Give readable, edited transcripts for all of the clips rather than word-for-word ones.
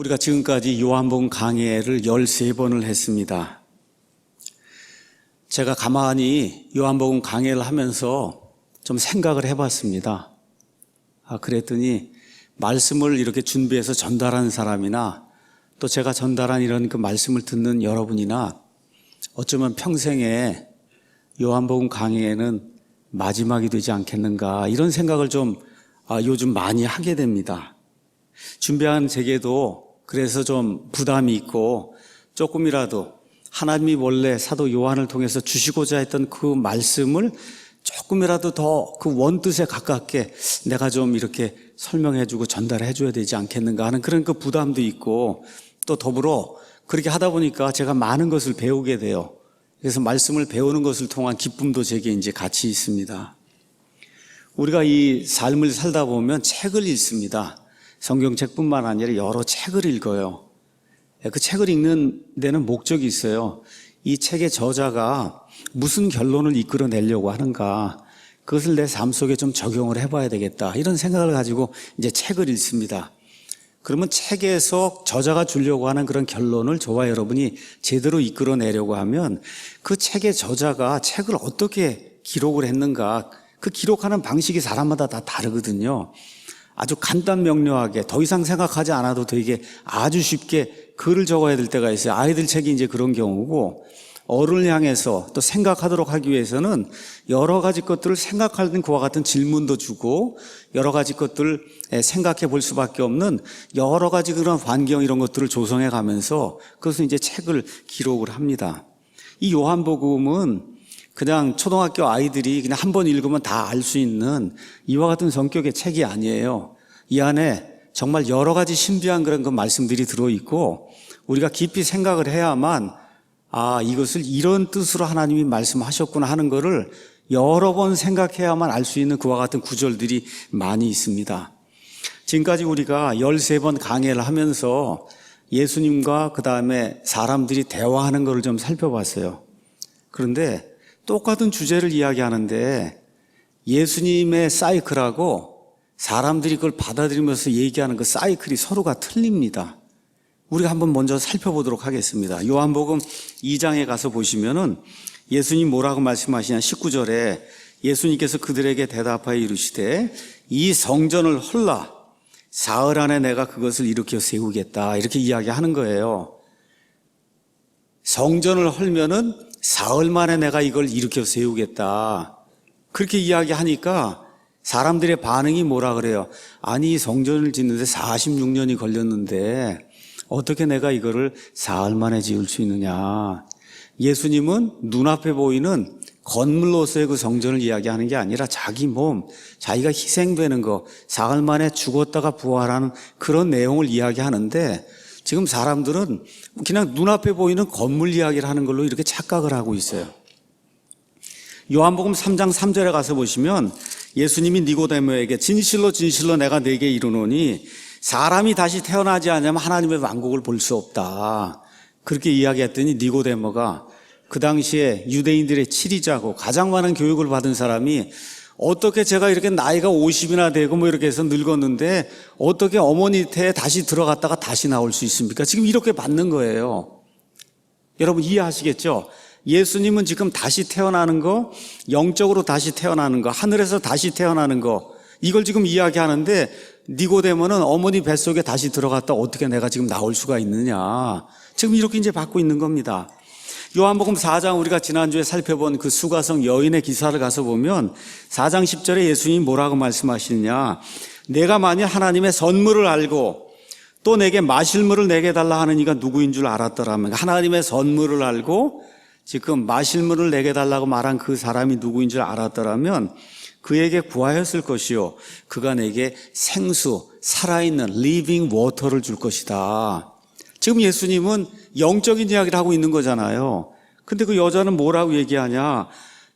우리가 지금까지 요한복음 강해를 13번을 했습니다. 제가 가만히 요한복음 강해를 하면서 좀 생각을 해봤습니다. 그랬더니 말씀을 이렇게 준비해서 전달하는 사람이나 또 제가 전달한 이런 그 말씀을 듣는 여러분이나 어쩌면 평생에 요한복음 강해는 마지막이 되지 않겠는가 이런 생각을 좀 요즘 많이 하게 됩니다. 준비한 제게도 그래서 좀 부담이 있고 조금이라도 하나님이 원래 사도 요한을 통해서 주시고자 했던 그 말씀을 조금이라도 더 그 원뜻에 가깝게 내가 좀 이렇게 설명해주고 전달해줘야 되지 않겠는가 하는 그런 그 부담도 있고 또 더불어 그렇게 하다 보니까 제가 많은 것을 배우게 돼요. 그래서 말씀을 배우는 것을 통한 기쁨도 제게 이제 같이 있습니다. 우리가 이 삶을 살다 보면 책을 읽습니다. 성경책뿐만 아니라 여러 책을 읽어요. 그 책을 읽는 데는 목적이 있어요. 이 책의 저자가 무슨 결론을 이끌어내려고 하는가, 그것을 내 삶 속에 좀 적용을 해봐야 되겠다 이런 생각을 가지고 이제 책을 읽습니다. 그러면 책에서 저자가 주려고 하는 그런 결론을 저와 여러분이 제대로 이끌어내려고 하면 그 책의 저자가 책을 어떻게 기록을 했는가, 그 기록하는 방식이 사람마다 다 다르거든요. 아주 간단 명료하게 더 이상 생각하지 않아도 되게 아주 쉽게 글을 적어야 될 때가 있어요. 아이들 책이 이제 그런 경우고, 어른을 향해서 또 생각하도록 하기 위해서는 여러 가지 것들을 생각하는 그와 같은 질문도 주고 여러 가지 것들을 생각해 볼 수밖에 없는 여러 가지 그런 환경 이런 것들을 조성해 가면서 그것을 이제 책을 기록을 합니다. 이 요한복음은 그냥 초등학교 아이들이 그냥 한 번 읽으면 다 알 수 있는 이와 같은 성격의 책이 아니에요. 이 안에 정말 여러 가지 신비한 그런 그 말씀들이 들어있고 우리가 깊이 생각을 해야만 이것을 이런 뜻으로 하나님이 말씀하셨구나 하는 것을 여러 번 생각해야만 알 수 있는 그와 같은 구절들이 많이 있습니다. 지금까지 우리가 13번 강해를 하면서 예수님과 그 다음에 사람들이 대화하는 것을 좀 살펴봤어요. 그런데 똑같은 주제를 이야기하는데 예수님의 사이클하고 사람들이 그걸 받아들이면서 얘기하는 그 사이클이 서로가 틀립니다. 우리가 한번 먼저 살펴보도록 하겠습니다. 요한복음 2장에 가서 보시면은 예수님 뭐라고 말씀하시냐, 19절에 예수님께서 그들에게 대답하여 이르시되 이 성전을 헐라 사흘 안에 내가 그것을 일으켜 세우겠다 이렇게 이야기하는 거예요. 성전을 헐면은 사흘 만에 내가 이걸 일으켜 세우겠다 그렇게 이야기하니까 사람들의 반응이 뭐라 그래요? 아니 성전을 짓는데 46년이 걸렸는데 어떻게 내가 이거를 사흘 만에 지을 수 있느냐. 예수님은 눈앞에 보이는 건물로서의 그 성전을 이야기하는 게 아니라 자기 몸, 자기가 희생되는 거, 사흘 만에 죽었다가 부활하는 그런 내용을 이야기하는데 지금 사람들은 그냥 눈앞에 보이는 건물 이야기를 하는 걸로 이렇게 착각을 하고 있어요. 요한복음 3장 3절에 가서 보시면 예수님이 니고데모에게 진실로 진실로 내가 네게 이르노니 사람이 다시 태어나지 않으면 하나님의 왕국을 볼 수 없다 그렇게 이야기했더니 니고데모가 그 당시에 유대인들의 치리자고 가장 많은 교육을 받은 사람이 어떻게 제가 이렇게 나이가 50이나 되고 뭐 이렇게 해서 늙었는데 어떻게 어머니 태에 다시 들어갔다가 다시 나올 수 있습니까? 지금 이렇게 받는 거예요. 여러분 이해하시겠죠? 예수님은 지금 다시 태어나는 거, 영적으로 다시 태어나는 거, 하늘에서 다시 태어나는 거 이걸 지금 이야기하는데 니고데모는 어머니 뱃속에 다시 들어갔다 어떻게 내가 지금 나올 수가 있느냐. 지금 이렇게 이제 받고 있는 겁니다. 요한복음 4장 우리가 지난주에 살펴본 그 수가성 여인의 기사를 가서 보면 4장 10절에 예수님이 뭐라고 말씀하시느냐. 내가 만일 하나님의 선물을 알고 또 내게 마실 물을 내게 달라 하는 이가 누구인 줄 알았더라면, 하나님의 선물을 알고 지금 마실 물을 내게 달라고 말한 그 사람이 누구인 줄 알았더라면 그에게 구하였을 것이요 그가 내게 생수, 살아있는 living water를 줄 것이다. 지금 예수님은 영적인 이야기를 하고 있는 거잖아요. 근데 그 여자는 뭐라고 얘기하냐.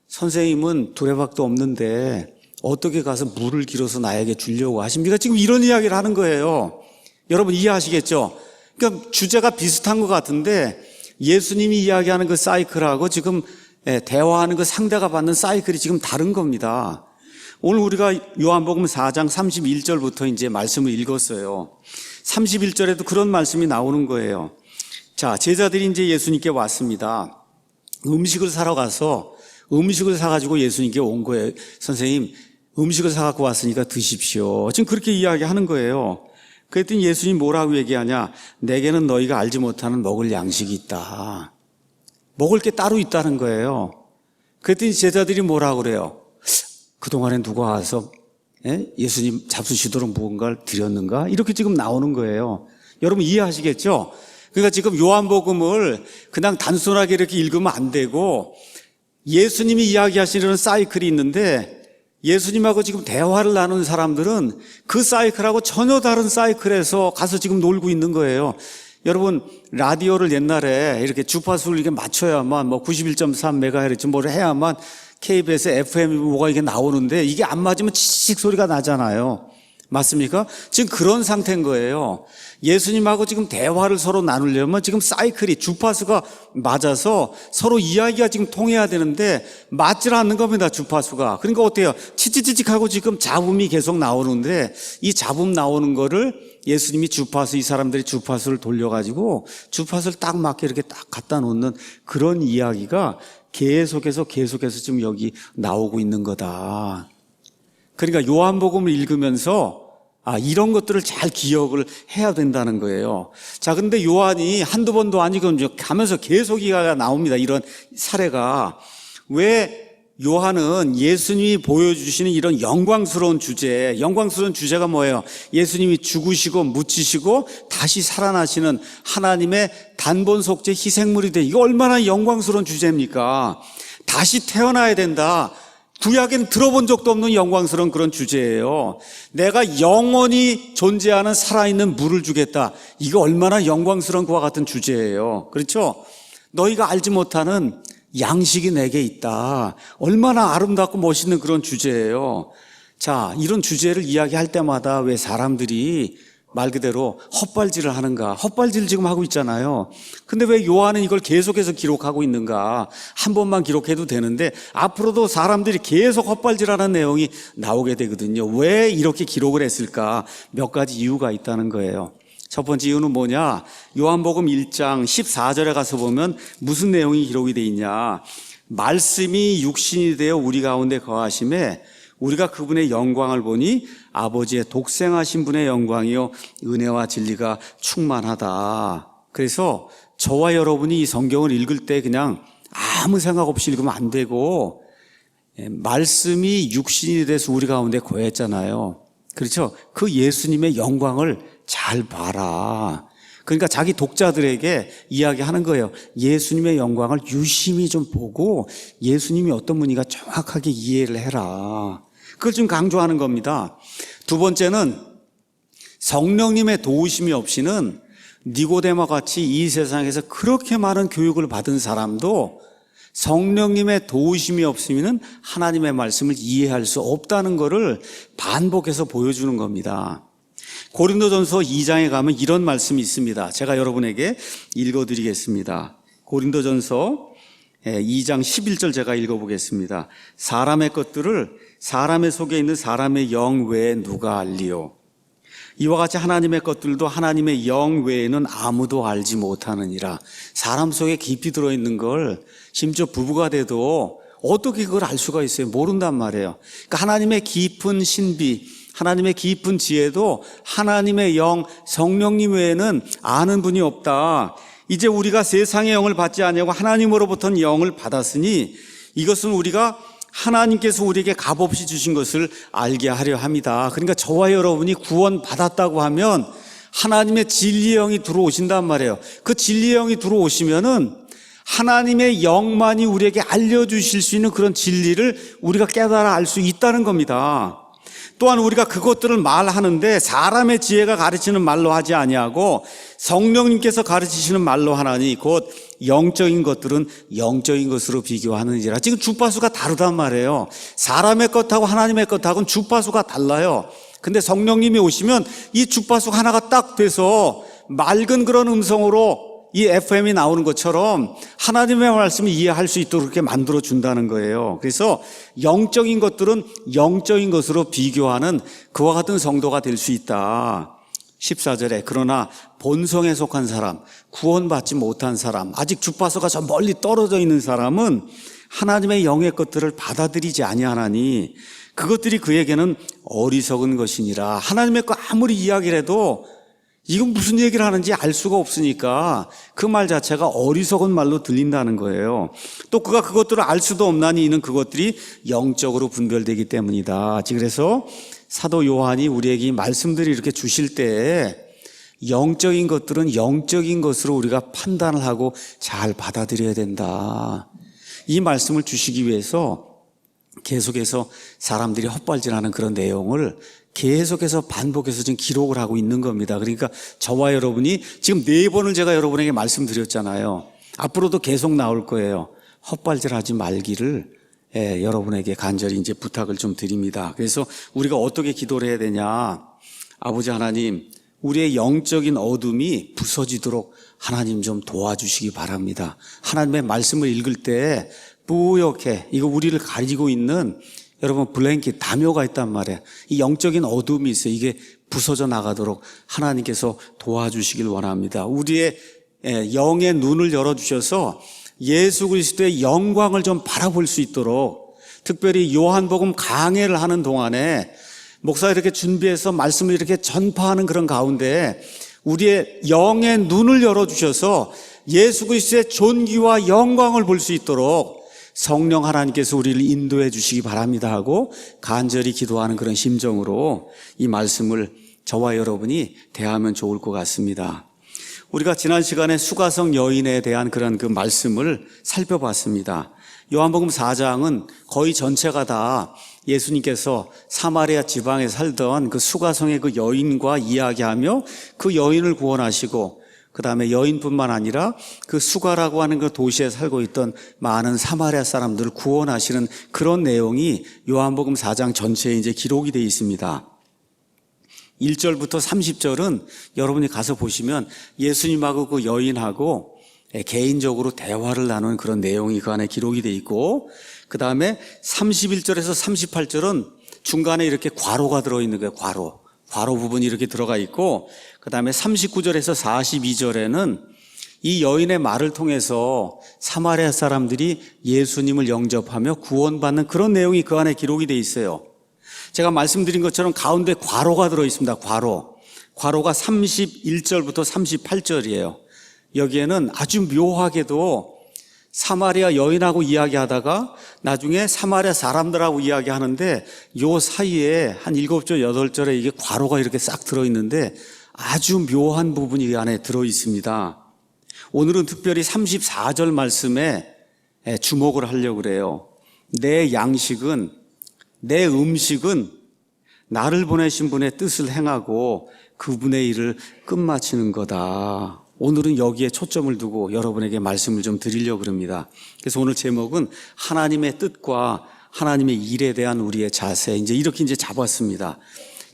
선생님은 두레박도 없는데 어떻게 가서 물을 길어서 나에게 주려고 하십니까? 지금 이런 이야기를 하는 거예요. 여러분 이해하시겠죠? 그러니까 주제가 비슷한 것 같은데 예수님이 이야기하는 그 사이클하고 지금 대화하는 그 상대가 받는 사이클이 지금 다른 겁니다. 오늘 우리가 요한복음 4장 31절부터 이제 말씀을 읽었어요. 31절에도 그런 말씀이 나오는 거예요. 자, 제자들이 이제 예수님께 왔습니다. 음식을 사러 가서 음식을 사가지고 예수님께 온 거예요. 선생님, 음식을 사갖고 왔으니까 드십시오. 지금 그렇게 이야기하는 거예요. 그랬더니 예수님 뭐라고 얘기하냐? 내게는 너희가 알지 못하는 먹을 양식이 있다. 먹을 게 따로 있다는 거예요. 그랬더니 제자들이 뭐라고 그래요? 그동안에 누가 와서 예수님 잡수시도록 무언가를 드렸는가? 이렇게 지금 나오는 거예요. 여러분 이해하시겠죠? 그러니까 지금 요한복음을 그냥 단순하게 이렇게 읽으면 안 되고 예수님이 이야기하시는 사이클이 있는데 예수님하고 지금 대화를 나누는 사람들은 그 사이클하고 전혀 다른 사이클에서 가서 지금 놀고 있는 거예요. 여러분 라디오를 옛날에 이렇게 주파수를 이렇게 맞춰야만 91.3MHz 뭐를 해야만 KBS FM 뭐가 이게 나오는데 이게 안 맞으면 치익 소리가 나잖아요. 맞습니까? 지금 그런 상태인 거예요. 예수님하고 지금 대화를 서로 나누려면 지금 사이클이 주파수가 맞아서 서로 이야기가 지금 통해야 되는데 맞질 않는 겁니다, 주파수가. 그러니까 어때요? 치치치직하고 지금 잡음이 계속 나오는데 이 잡음 나오는 거를 예수님이 이 사람들이 주파수를 돌려가지고 주파수를 딱 맞게 이렇게 딱 갖다 놓는 그런 이야기가 계속해서 지금 여기 나오고 있는 거다. 그러니까 요한복음을 읽으면서 이런 것들을 잘 기억을 해야 된다는 거예요. 자, 근데 요한이 한두 번도 아니고 가면서 계속 이야기가 나옵니다. 이런 사례가. 왜 요한은 예수님이 보여주시는 이런 영광스러운 주제가 뭐예요? 예수님이 죽으시고 묻히시고 다시 살아나시는 하나님의 단번 속죄 희생물이 돼. 이거 얼마나 영광스러운 주제입니까? 다시 태어나야 된다. 구약에는 들어본 적도 없는 영광스러운 그런 주제예요. 내가 영원히 존재하는 살아있는 물을 주겠다. 이거 얼마나 영광스러운 그와 같은 주제예요. 그렇죠? 너희가 알지 못하는 양식이 내게 있다. 얼마나 아름답고 멋있는 그런 주제예요. 자, 이런 주제를 이야기할 때마다 왜 사람들이 말 그대로 헛발질을 하는가? 헛발질을 지금 하고 있잖아요. 근데 왜 요한은 이걸 계속해서 기록하고 있는가? 한 번만 기록해도 되는데 앞으로도 사람들이 계속 헛발질하는 내용이 나오게 되거든요. 왜 이렇게 기록을 했을까? 몇 가지 이유가 있다는 거예요. 첫 번째 이유는 뭐냐? 요한복음 1장 14절에 가서 보면 무슨 내용이 기록이 되어 있냐? 말씀이 육신이 되어 우리 가운데 거하심에 우리가 그분의 영광을 보니 아버지의 독생하신 분의 영광이요 은혜와 진리가 충만하다. 그래서 저와 여러분이 이 성경을 읽을 때 그냥 아무 생각 없이 읽으면 안 되고 말씀이 육신이 돼서 우리 가운데 거했잖아요. 그렇죠? 그 예수님의 영광을 잘 봐라. 그러니까 자기 독자들에게 이야기하는 거예요. 예수님의 영광을 유심히 좀 보고 예수님이 어떤 분인가 정확하게 이해를 해라. 그걸 좀 강조하는 겁니다. 두 번째는 성령님의 도우심이 없이는 니고데모 같이 이 세상에서 그렇게 많은 교육을 받은 사람도 성령님의 도우심이 없으면 하나님의 말씀을 이해할 수 없다는 것을 반복해서 보여주는 겁니다. 고린도전서 2장에 가면 이런 말씀이 있습니다. 제가 여러분에게 읽어드리겠습니다. 고린도전서 2장 11절 제가 읽어보겠습니다. 사람의 것들을 사람의 속에 있는 사람의 영 외에 누가 알리요? 이와 같이 하나님의 것들도 하나님의 영 외에는 아무도 알지 못하느니라. 사람 속에 깊이 들어있는 걸 심지어 부부가 돼도 어떻게 그걸 알 수가 있어요? 모른단 말이에요. 그러니까 하나님의 깊은 신비, 하나님의 깊은 지혜도 하나님의 영, 성령님 외에는 아는 분이 없다. 이제 우리가 세상의 영을 받지 아니하고 하나님으로부터는 영을 받았으니 이것은 우리가 하나님께서 우리에게 값없이 주신 것을 알게 하려 합니다. 그러니까 저와 여러분이 구원 받았다고 하면 하나님의 진리의 영이 들어오신단 말이에요. 그 진리의 영이 들어오시면은 하나님의 영만이 우리에게 알려주실 수 있는 그런 진리를 우리가 깨달아 알 수 있다는 겁니다. 또한 우리가 그것들을 말하는데 사람의 지혜가 가르치는 말로 하지 아니하고 성령님께서 가르치시는 말로 하나니 곧 영적인 것들은 영적인 것으로 비교하느니라. 지금 주파수가 다르단 말이에요. 사람의 것하고 하나님의 것하고는 주파수가 달라요. 근데 성령님이 오시면 이 주파수가 하나가 딱 돼서 맑은 그런 음성으로 이 FM이 나오는 것처럼 하나님의 말씀을 이해할 수 있도록 그렇게 만들어 준다는 거예요. 그래서 영적인 것들은 영적인 것으로 비교하는 그와 같은 성도가 될 수 있다. 14절에 그러나 본성에 속한 사람, 구원받지 못한 사람, 아직 주파수가 저 멀리 떨어져 있는 사람은 하나님의 영의 것들을 받아들이지 아니하나니 그것들이 그에게는 어리석은 것이니라. 하나님의 거 아무리 이야기를 해도 이건 무슨 얘기를 하는지 알 수가 없으니까 그 말 자체가 어리석은 말로 들린다는 거예요. 또 그가 그것들을 알 수도 없나니 이는 그것들이 영적으로 분별되기 때문이다. 그래서 사도 요한이 우리에게 이 말씀들을 이렇게 주실 때 영적인 것들은 영적인 것으로 우리가 판단을 하고 잘 받아들여야 된다. 이 말씀을 주시기 위해서 계속해서 사람들이 헛발질하는 그런 내용을 계속해서 반복해서 지금 기록을 하고 있는 겁니다. 그러니까 저와 여러분이 지금 4번을 제가 여러분에게 말씀드렸잖아요. 앞으로도 계속 나올 거예요. 헛발질하지 말기를 여러분에게 간절히 이제 부탁을 좀 드립니다. 그래서 우리가 어떻게 기도를 해야 되냐? 아버지 하나님, 우리의 영적인 어둠이 부서지도록 하나님 좀 도와주시기 바랍니다. 하나님의 말씀을 읽을 때 뿌옇게 이거 우리를 가리고 있는 여러분 블랭킷 담요가 있단 말이에요. 이 영적인 어둠이 있어요. 이게 부서져 나가도록 하나님께서 도와주시길 원합니다. 우리의 영의 눈을 열어주셔서 예수 그리스도의 영광을 좀 바라볼 수 있도록 특별히 요한복음 강해를 하는 동안에 목사가 이렇게 준비해서 말씀을 이렇게 전파하는 그런 가운데 우리의 영의 눈을 열어주셔서 예수 그리스도의 존귀와 영광을 볼 수 있도록 성령 하나님께서 우리를 인도해 주시기 바랍니다 하고 간절히 기도하는 그런 심정으로 이 말씀을 저와 여러분이 대하면 좋을 것 같습니다. 우리가 지난 시간에 수가성 여인에 대한 그런 그 말씀을 살펴봤습니다. 요한복음 4장은 거의 전체가 다 예수님께서 사마리아 지방에 살던 그 수가성의 그 여인과 이야기하며 그 여인을 구원하시고 그 다음에 여인뿐만 아니라 그 수가라고 하는 그 도시에 살고 있던 많은 사마리아 사람들을 구원하시는 그런 내용이 요한복음 4장 전체에 이제 기록이 되어 있습니다. 1절부터 30절은 여러분이 가서 보시면 예수님하고 그 여인하고 개인적으로 대화를 나누는 그런 내용이 그 안에 기록이 되어 있고 그 다음에 31절에서 38절은 중간에 이렇게 괄호가 들어있는 거예요. 괄호 부분이 이렇게 들어가 있고 그 다음에 39절에서 42절에는 이 여인의 말을 통해서 사마리아 사람들이 예수님을 영접하며 구원받는 그런 내용이 그 안에 기록이 되어 있어요. 제가 말씀드린 것처럼 가운데 괄호가 들어있습니다. 괄호가 31절부터 38절이에요. 여기에는 아주 묘하게도 사마리아 여인하고 이야기하다가 나중에 사마리아 사람들하고 이야기하는데 요 사이에 한 7절, 8절에 이게 괄호가 이렇게 싹 들어있는데 아주 묘한 부분이 이 안에 들어있습니다. 오늘은 특별히 34절 말씀에 주목을 하려고 그래요. 내 양식은, 내 음식은 나를 보내신 분의 뜻을 행하고 그분의 일을 끝마치는 거다. 오늘은 여기에 초점을 두고 여러분에게 말씀을 좀 드리려고 합니다. 그래서 오늘 제목은 하나님의 뜻과 하나님의 일에 대한 우리의 자세, 이렇게 잡았습니다.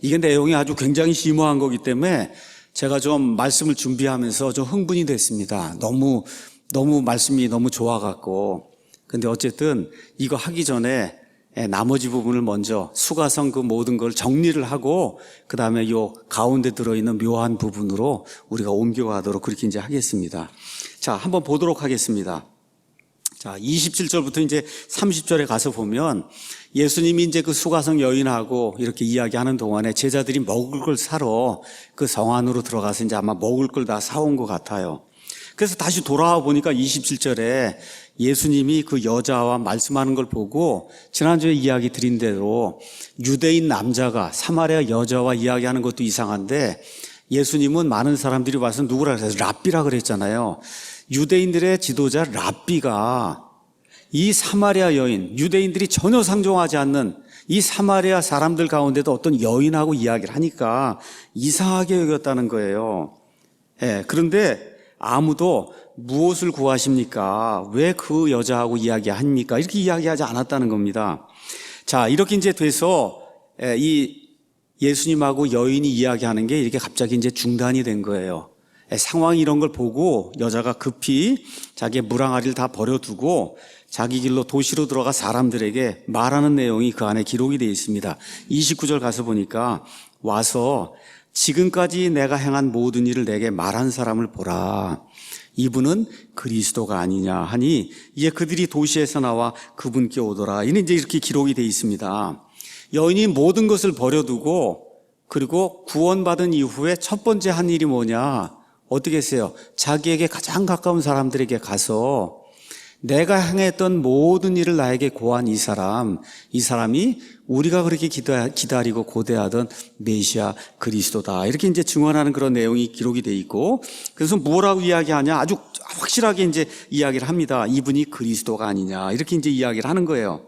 이게 내용이 아주 굉장히 심오한 거기 때문에 제가 좀 말씀을 준비하면서 좀 흥분이 됐습니다. 너무 말씀이 너무 좋아갖고. 근데 어쨌든 이거 하기 전에 나머지 부분을 먼저 수가성 그 모든 걸 정리를 하고 그 다음에 요 가운데 들어있는 묘한 부분으로 우리가 옮겨가도록 그렇게 하겠습니다. 자, 한번 보도록 하겠습니다. 자, 27절부터 30절에 가서 보면 예수님이 그 수가성 여인하고 이렇게 이야기하는 동안에 제자들이 먹을 걸 사러 그 성 안으로 들어가서 아마 먹을 걸 다 사온 것 같아요. 그래서 다시 돌아와 보니까 27절에 예수님이 그 여자와 말씀하는 걸 보고 지난주에 이야기 드린 대로 유대인 남자가 사마리아 여자와 이야기하는 것도 이상한데 예수님은 많은 사람들이 와서 누구라 그래서 랍비라 그랬잖아요. 유대인들의 지도자 랍비가 이 사마리아 여인, 유대인들이 전혀 상종하지 않는 이 사마리아 사람들 가운데도 어떤 여인하고 이야기를 하니까 이상하게 여겼다는 거예요. 그런데 아무도 무엇을 구하십니까? 왜 그 여자하고 이야기합니까? 이렇게 이야기하지 않았다는 겁니다. 자, 이렇게 돼서 이 예수님하고 여인이 이야기하는 게 이렇게 갑자기 중단이 된 거예요. 상황이 이런 걸 보고 여자가 급히 자기의 무랑아리를 다 버려두고 자기 길로 도시로 들어가 사람들에게 말하는 내용이 그 안에 기록이 되어 있습니다. 29절 가서 보니까 와서 지금까지 내가 행한 모든 일을 내게 말한 사람을 보라. 이분은 그리스도가 아니냐 하니 이제 그들이 도시에서 나와 그분께 오더라. 이는 이제 이렇게 기록이 되어 있습니다. 여인이 모든 것을 버려두고 그리고 구원받은 이후에 첫 번째 한 일이 뭐냐? 어떻게 했어요? 자기에게 가장 가까운 사람들에게 가서 내가 행했던 모든 일을 나에게 고한 이 사람이 우리가 그렇게 기다리고 고대하던 메시아 그리스도다. 이렇게 이제 증언하는 그런 내용이 기록이 돼 있고, 그래서 뭐라고 이야기하냐? 아주 확실하게 이제 이야기를 합니다. 이분이 그리스도가 아니냐. 이렇게 이제 이야기를 하는 거예요.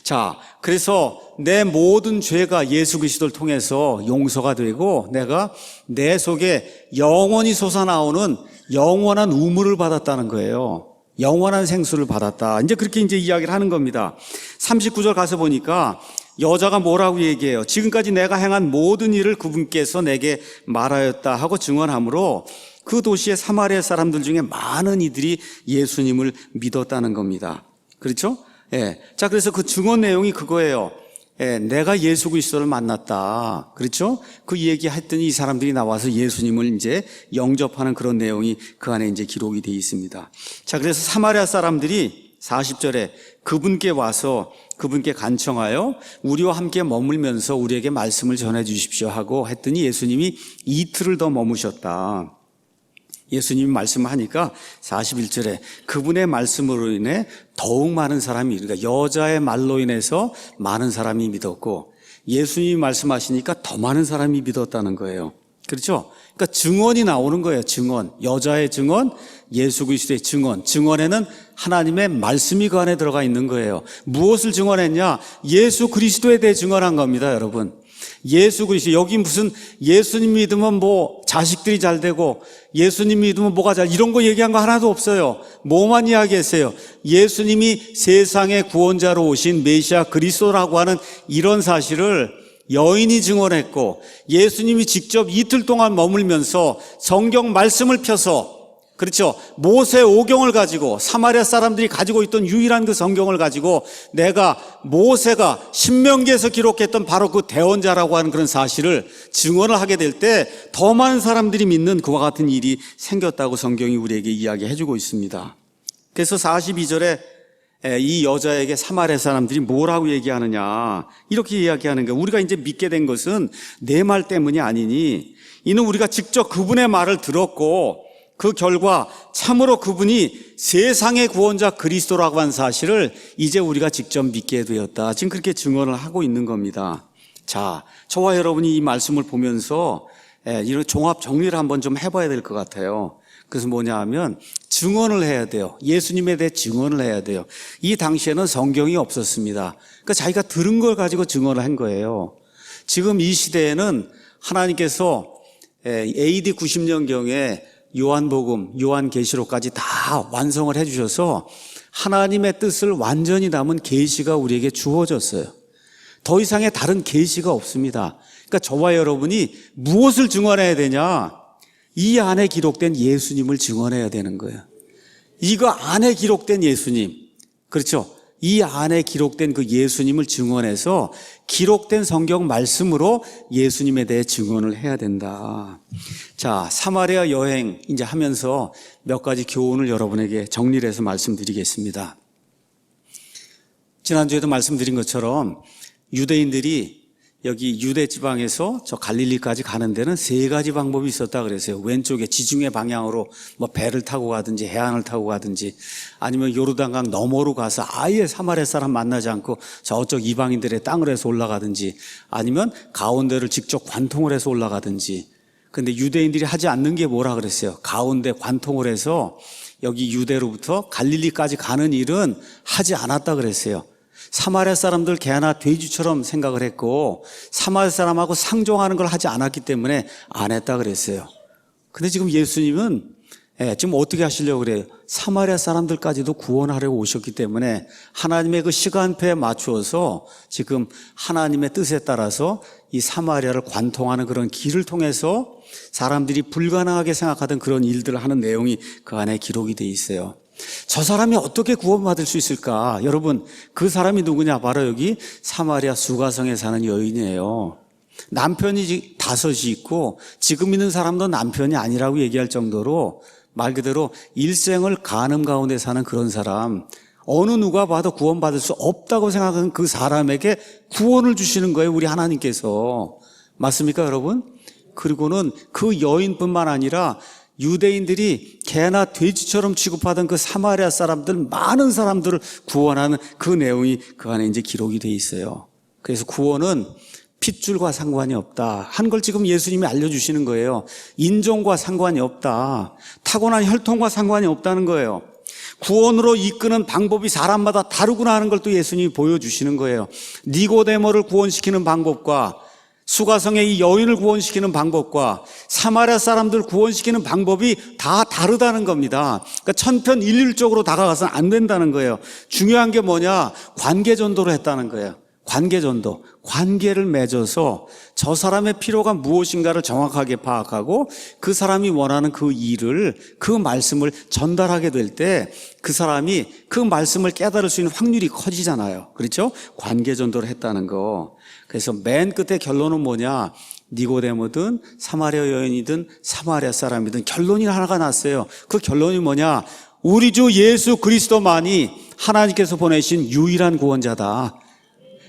자, 그래서 내 모든 죄가 예수 그리스도를 통해서 용서가 되고 내가 내 속에 영원히 솟아나오는 영원한 우물을 받았다는 거예요. 영원한 생수를 받았다. 이제 그렇게 이제 이야기를 하는 겁니다. 39절 가서 보니까 여자가 뭐라고 얘기해요? 지금까지 내가 행한 모든 일을 그분께서 내게 말하였다 하고 증언하므로 그 도시의 사마리아 사람들 중에 많은 이들이 예수님을 믿었다는 겁니다. 그렇죠? 예. 자, 그래서 그 증언 내용이 그거예요. 예, 내가 예수 그리스도를 만났다. 그렇죠? 그 얘기 했더니 이 사람들이 나와서 예수님을 이제 영접하는 그런 내용이 그 안에 이제 기록이 되어 있습니다. 자, 그래서 사마리아 사람들이 40절에 그분께 와서 그분께 간청하여 우리와 함께 머물면서 우리에게 말씀을 전해 주십시오 하고 했더니 예수님이 이틀을 더 머무셨다. 예수님이 말씀하니까 41절에 그분의 말씀으로 인해 더욱 많은 사람이, 그러니까 여자의 말로 인해서 많은 사람이 믿었고 예수님이 말씀하시니까 더 많은 사람이 믿었다는 거예요. 그렇죠? 그러니까 증언이 나오는 거예요. 증언. 여자의 증언, 예수 그리스도의 증언. 증언에는 하나님의 말씀이 그 안에 들어가 있는 거예요. 무엇을 증언했냐? 예수 그리스도에 대해 증언한 겁니다, 여러분. 예수 그리스도, 여기 무슨 예수님 믿으면 뭐 자식들이 잘 되고 예수님 믿으면 뭐가 잘, 이런 거 얘기한 거 하나도 없어요. 뭐만 이야기했어요? 예수님이 세상의 구원자로 오신 메시아 그리스도라고 하는 이런 사실을 여인이 증언했고 예수님이 직접 이틀 동안 머물면서 성경 말씀을 펴서, 그렇죠, 모세 오경을 가지고 사마리아 사람들이 가지고 있던 유일한 그 성경을 가지고 내가 모세가 신명기에서 기록했던 바로 그 대언자라고 하는 그런 사실을 증언을 하게 될 때 더 많은 사람들이 믿는 그와 같은 일이 생겼다고 성경이 우리에게 이야기해 주고 있습니다. 그래서 42절에 이 여자에게 사마리아 사람들이 뭐라고 얘기하느냐, 이렇게 이야기하는 거예요. 우리가 이제 믿게 된 것은 내 말 때문이 아니니 이는 우리가 직접 그분의 말을 들었고 그 결과 참으로 그분이 세상의 구원자 그리스도라고 한 사실을 이제 우리가 직접 믿게 되었다. 지금 그렇게 증언을 하고 있는 겁니다. 자, 저와 여러분이 이 말씀을 보면서 이런 종합 정리를 한번 좀 해봐야 될 것 같아요. 그래서 뭐냐 하면 증언을 해야 돼요. 예수님에 대해 증언을 해야 돼요. 이 당시에는 성경이 없었습니다. 그러니까 자기가 들은 걸 가지고 증언을 한 거예요. 지금 이 시대에는 하나님께서 AD 90년경에 요한복음, 요한계시록까지 다 완성을 해주셔서 하나님의 뜻을 완전히 담은 계시가 우리에게 주어졌어요. 더 이상의 다른 계시가 없습니다. 그러니까 저와 여러분이 무엇을 증언해야 되냐? 이 안에 기록된 예수님을 증언해야 되는 거예요. 이거 안에 기록된 예수님, 그렇죠? 이 안에 기록된 그 예수님을 증언해서 기록된 성경 말씀으로 예수님에 대해 증언을 해야 된다. 자, 사마리아 여행 이제 하면서 몇 가지 교훈을 여러분에게 정리를 해서 말씀드리겠습니다. 지난주에도 말씀드린 것처럼 유대인들이 여기 유대 지방에서 저 갈릴리까지 가는 데는 세 가지 방법이 있었다 그랬어요. 왼쪽에 지중해 방향으로 뭐 배를 타고 가든지 해안을 타고 가든지 아니면 요르단강 너머로 가서 아예 사마리아 사람 만나지 않고 저쪽 이방인들의 땅을 해서 올라가든지 아니면 가운데를 직접 관통을 해서 올라가든지. 근데 유대인들이 하지 않는 게 뭐라 그랬어요? 가운데 관통을 해서 여기 유대로부터 갈릴리까지 가는 일은 하지 않았다 그랬어요. 사마리아 사람들 개나 돼지처럼 생각을 했고 사마리아 사람하고 상종하는 걸 하지 않았기 때문에 안 했다 그랬어요. 근데 지금 예수님은 지금 어떻게 하시려고 그래요? 사마리아 사람들까지도 구원하려고 오셨기 때문에 하나님의 그 시간표에 맞추어서 지금 하나님의 뜻에 따라서 이 사마리아를 관통하는 그런 길을 통해서 사람들이 불가능하게 생각하던 그런 일들을 하는 내용이 그 안에 기록이 돼 있어요. 저 사람이 어떻게 구원받을 수 있을까? 여러분, 그 사람이 누구냐? 바로 여기 사마리아 수가성에 사는 여인이에요. 남편이 5이 있고 지금 있는 사람도 남편이 아니라고 얘기할 정도로 말 그대로 일생을 간음 가운데 사는 그런 사람, 어느 누가 봐도 구원받을 수 없다고 생각하는 그 사람에게 구원을 주시는 거예요, 우리 하나님께서. 맞습니까, 여러분? 그리고는 그 여인뿐만 아니라 유대인들이 개나 돼지처럼 취급하던 그 사마리아 사람들, 많은 사람들을 구원하는 그 내용이 그 안에 이제 기록이 돼 있어요. 그래서 구원은 핏줄과 상관이 없다 한 걸 지금 예수님이 알려주시는 거예요. 인종과 상관이 없다, 타고난 혈통과 상관이 없다는 거예요. 구원으로 이끄는 방법이 사람마다 다르구나 하는 걸 또 예수님이 보여주시는 거예요. 니고데모를 구원시키는 방법과 수가성의 이 여인을 구원시키는 방법과 사마리아 사람들 구원시키는 방법이 다 다르다는 겁니다. 그러니까 천편일률적으로 다가가서는 안 된다는 거예요. 중요한 게 뭐냐? 관계전도로 했다는 거예요. 관계전도, 관계를 맺어서 저 사람의 필요가 무엇인가를 정확하게 파악하고 그 사람이 원하는 그 일을, 그 말씀을 전달하게 될 때 그 사람이 그 말씀을 깨달을 수 있는 확률이 커지잖아요. 그렇죠? 관계전도를 했다는 거. 그래서 맨 끝에 결론은 뭐냐? 니고데모든 사마리아 여인이든 사마리아 사람이든 결론이 하나가 났어요. 그 결론이 뭐냐? 우리 주 예수 그리스도만이 하나님께서 보내신 유일한 구원자다.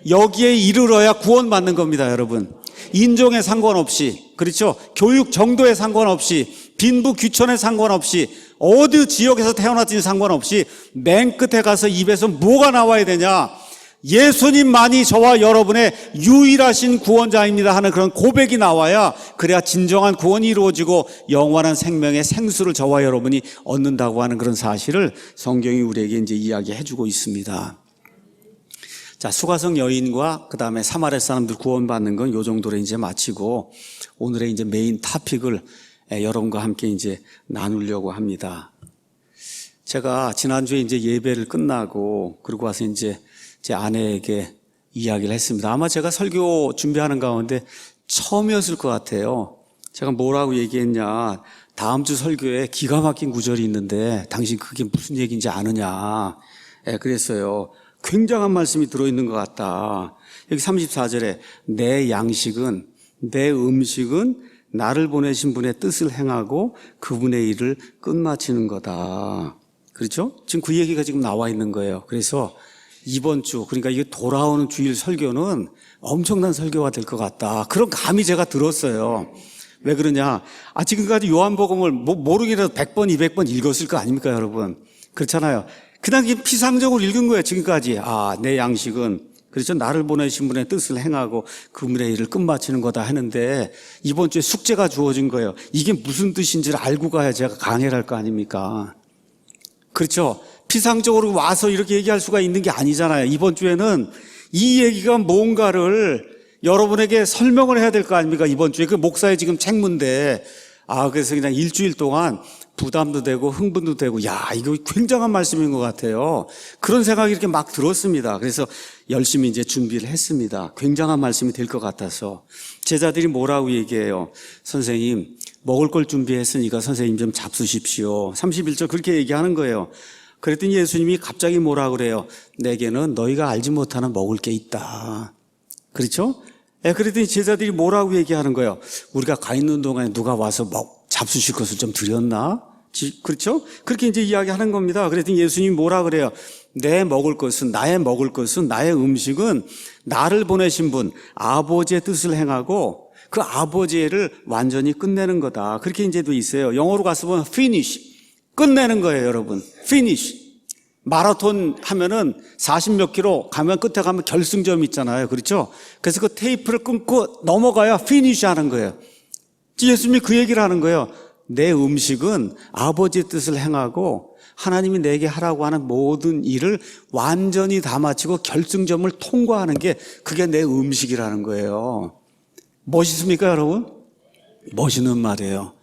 여기에 이르러야 구원받는 겁니다, 여러분. 인종에 상관없이, 그렇죠? 교육 정도에 상관없이, 빈부 귀천에 상관없이, 어디 지역에서 태어났든지 상관없이 맨 끝에 가서 입에서 뭐가 나와야 되냐? 예수님만이 저와 여러분의 유일하신 구원자입니다 하는 그런 고백이 나와야, 그래야 진정한 구원이 이루어지고 영원한 생명의 생수를 저와 여러분이 얻는다고 하는 그런 사실을 성경이 우리에게 이제 이야기해 주고 있습니다. 자, 수가성 여인과 그 다음에 사마리아 사람들 구원받는 건 요 정도로 이제 마치고 오늘의 이제 메인 토픽을 여러분과 함께 이제 나누려고 합니다. 제가 지난주에 이제 예배를 끝나고 그러고 와서 이제 제 아내에게 이야기를 했습니다. 아마 제가 설교 준비하는 가운데 처음이었을 것 같아요. 제가 뭐라고 얘기했냐? 다음 주 설교에 기가 막힌 구절이 있는데 당신 그게 무슨 얘기인지 아느냐? 그랬어요. 굉장한 말씀이 들어있는 것 같다. 여기 34절에 내 양식은, 내 음식은 나를 보내신 분의 뜻을 행하고 그분의 일을 끝마치는 거다. 그렇죠? 지금 그 얘기가 지금 나와 있는 거예요. 그래서 이번 주, 그러니까 이게 돌아오는 주일 설교는 엄청난 설교가 될 것 같다. 그런 감이 제가 들었어요. 왜 그러냐? 지금까지 요한복음을 모르기라도 100번, 200번 읽었을 거 아닙니까, 여러분? 그렇잖아요. 그냥 피상적으로 읽은 거예요, 지금까지. 내 양식은, 그렇죠? 나를 보내신 분의 뜻을 행하고 그분의 일을 끝마치는 거다 하는데 이번 주에 숙제가 주어진 거예요. 이게 무슨 뜻인지를 알고 가야 제가 강해를 할 거 아닙니까? 그렇죠? 피상적으로 와서 이렇게 얘기할 수가 있는 게 아니잖아요. 이번 주에는 이 얘기가 뭔가를 여러분에게 설명을 해야 될 거 아닙니까? 이번 주에 그 목사의 지금 책문데 그래서 그냥 일주일 동안 부담도 되고 흥분도 되고 이거 굉장한 말씀인 것 같아요. 그런 생각이 이렇게 막 들었습니다. 그래서 열심히 이제 준비를 했습니다. 굉장한 말씀이 될 것 같아서. 제자들이 뭐라고 얘기해요? 선생님, 먹을 걸 준비했으니까 선생님 좀 잡수십시오. 31절 그렇게 얘기하는 거예요. 그랬더니 예수님이 갑자기 뭐라 그래요? 내게는 너희가 알지 못하는 먹을 게 있다. 그렇죠? 그랬더니 제자들이 뭐라고 얘기하는 거예요? 우리가 가 있는 동안에 누가 와서 잡수실 것을 좀 드렸나? 그렇죠? 그렇게 이제 이야기하는 겁니다. 그랬더니 예수님이 뭐라 그래요? 나의 먹을 것은, 나의 음식은 나를 보내신 분, 아버지의 뜻을 행하고 그 아버지를 완전히 끝내는 거다. 그렇게 이제 돼 있어요. 영어로 가서 보면 finish. 끝내는 거예요, 여러분. finish. 마라톤 하면은 40몇 킬로 가면 끝에 가면 결승점 있잖아요. 그렇죠? 그래서 그 테이프를 끊고 넘어가야 finish 하는 거예요. 예수님이 그 얘기를 하는 거예요. 내 음식은 아버지의 뜻을 행하고 하나님이 내게 하라고 하는 모든 일을 완전히 다 마치고 결승점을 통과하는 게 그게 내 음식이라는 거예요. 멋있습니까, 여러분? 멋있는 말이에요.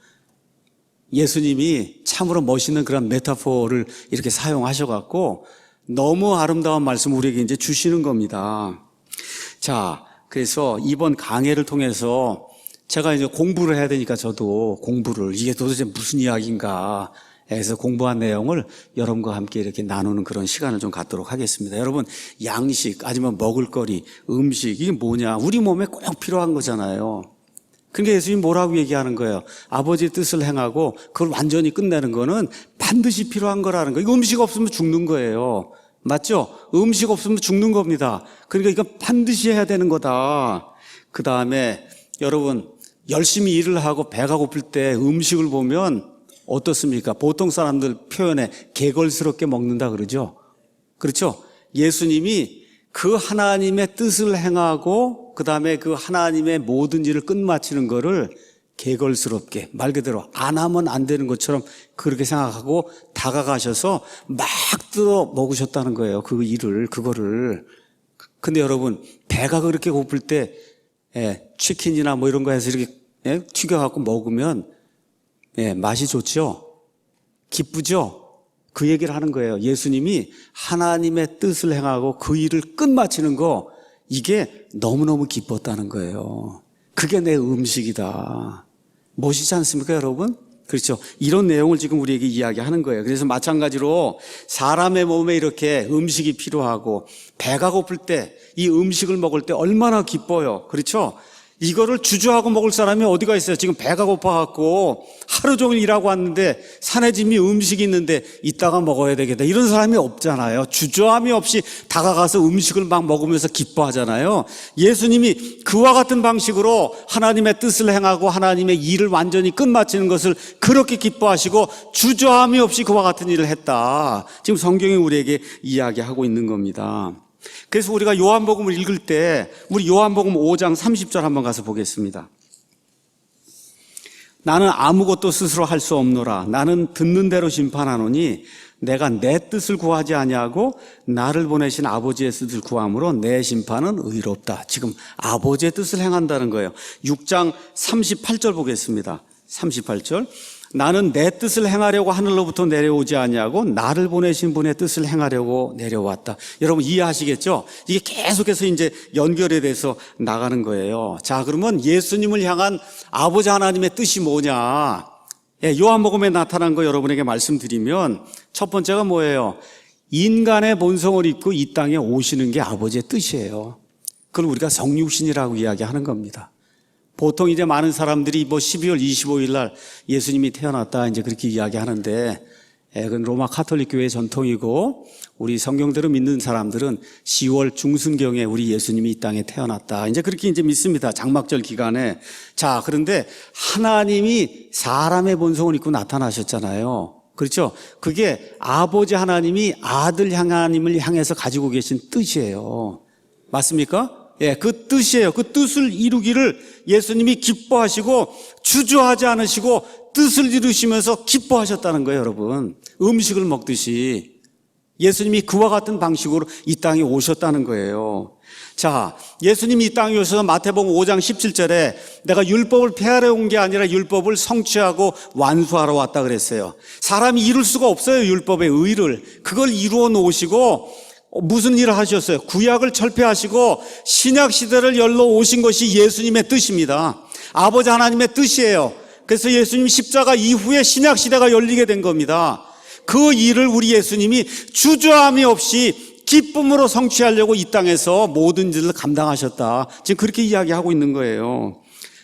예수님이 참으로 멋있는 그런 메타포를 이렇게 사용하셔갖고 너무 아름다운 말씀 우리에게 이제 주시는 겁니다. 자, 그래서 이번 강해를 통해서 제가 이제 공부를 해야 되니까 저도 공부를, 이게 도대체 무슨 이야기인가 그래서 공부한 내용을 여러분과 함께 이렇게 나누는 그런 시간을 좀 갖도록 하겠습니다. 여러분, 양식, 아니면 먹을거리, 음식, 이게 뭐냐? 우리 몸에 꼭 필요한 거잖아요. 그러니까 예수님이 뭐라고 얘기하는 거예요? 아버지의 뜻을 행하고 그걸 완전히 끝내는 거는 반드시 필요한 거라는 거예요. 이거 음식 없으면 죽는 거예요. 맞죠? 음식 없으면 죽는 겁니다. 그러니까 이건 반드시 해야 되는 거다. 그 다음에 여러분, 열심히 일을 하고 배가 고플 때 음식을 보면 어떻습니까? 보통 사람들 표현에 개걸스럽게 먹는다 그러죠? 그렇죠? 예수님이 그 하나님의 뜻을 행하고 그 다음에 그 하나님의 모든 일을 끝마치는 거를 개걸스럽게, 말 그대로 안 하면 안 되는 것처럼 그렇게 생각하고 다가가셔서 막 뜯어 먹으셨다는 거예요. 그 일을, 그거를. 근데 여러분, 배가 그렇게 고플 때 치킨이나 뭐 이런 거 해서 이렇게 튀겨갖고 먹으면 맛이 좋죠? 기쁘죠? 그 얘기를 하는 거예요. 예수님이 하나님의 뜻을 행하고 그 일을 끝마치는 거, 이게 너무너무 기뻤다는 거예요. 그게 내 음식이다. 멋있지 않습니까, 여러분? 그렇죠. 이런 내용을 지금 우리에게 이야기하는 거예요. 그래서 마찬가지로 사람의 몸에 이렇게 음식이 필요하고 배가 고플 때 이 음식을 먹을 때 얼마나 기뻐요. 그렇죠? 이거를 주저하고 먹을 사람이 어디가 있어요? 지금 배가 고파갖고 하루 종일 일하고 왔는데 산에 짐이 음식이 있는데 이따가 먹어야 되겠다, 이런 사람이 없잖아요. 주저함이 없이 다가가서 음식을 막 먹으면서 기뻐하잖아요. 예수님이 그와 같은 방식으로 하나님의 뜻을 행하고 하나님의 일을 완전히 끝마치는 것을 그렇게 기뻐하시고 주저함이 없이 그와 같은 일을 했다. 지금 성경이 우리에게 이야기하고 있는 겁니다. 그래서 우리가 요한복음을 읽을 때 우리 요한복음 5장 30절 한번 가서 보겠습니다. 나는 아무것도 스스로 할 수 없노라. 나는 듣는 대로 심판하노니 내가 내 뜻을 구하지 아니하고 나를 보내신 아버지의 뜻을 구함으로 내 심판은 의롭다. 지금 아버지의 뜻을 행한다는 거예요. 6장 38절 보겠습니다. 38절. 나는 내 뜻을 행하려고 하늘로부터 내려오지 아니하고 나를 보내신 분의 뜻을 행하려고 내려왔다. 여러분 이해하시겠죠? 이게 계속해서 이제 연결에 대해서 나가는 거예요. 자, 그러면 예수님을 향한 아버지 하나님의 뜻이 뭐냐? 요한복음에 나타난 거 여러분에게 말씀드리면 첫 번째가 뭐예요? 인간의 본성을 입고 이 땅에 오시는 게 아버지의 뜻이에요. 그걸 우리가 성육신이라고 이야기하는 겁니다. 보통 이제 많은 사람들이 12월 25일 날 예수님이 태어났다 이제 그렇게 이야기하는데, 그건 로마 카톨릭 교회의 전통이고 우리 성경대로 믿는 사람들은 10월 중순경에 우리 예수님이 이 땅에 태어났다 이제 그렇게 이제 믿습니다. 장막절 기간에. 자, 그런데 하나님이 사람의 본성을 입고 나타나셨잖아요. 그렇죠? 그게 아버지 하나님이 아들 하나님을 향해서 가지고 계신 뜻이에요. 맞습니까? 그 뜻이에요. 그 뜻을 이루기를 예수님이 기뻐하시고 주저하지 않으시고 뜻을 이루시면서 기뻐하셨다는 거예요, 여러분. 음식을 먹듯이 예수님이 그와 같은 방식으로 이 땅에 오셨다는 거예요. 자, 예수님이 이 땅에 오셔서 마태복음 5장 17절에 내가 율법을 폐하러 온 게 아니라 율법을 성취하고 완수하러 왔다 그랬어요. 사람이 이룰 수가 없어요, 율법의 의를. 그걸 이루어 놓으시고 무슨 일을 하셨어요? 구약을 철폐하시고 신약 시대를 열러 오신 것이 예수님의 뜻입니다. 아버지 하나님의 뜻이에요. 그래서 예수님 십자가 이후에 신약 시대가 열리게 된 겁니다. 그 일을 우리 예수님이 주저함이 없이 기쁨으로 성취하려고 이 땅에서 모든 일을 감당하셨다. 지금 그렇게 이야기하고 있는 거예요.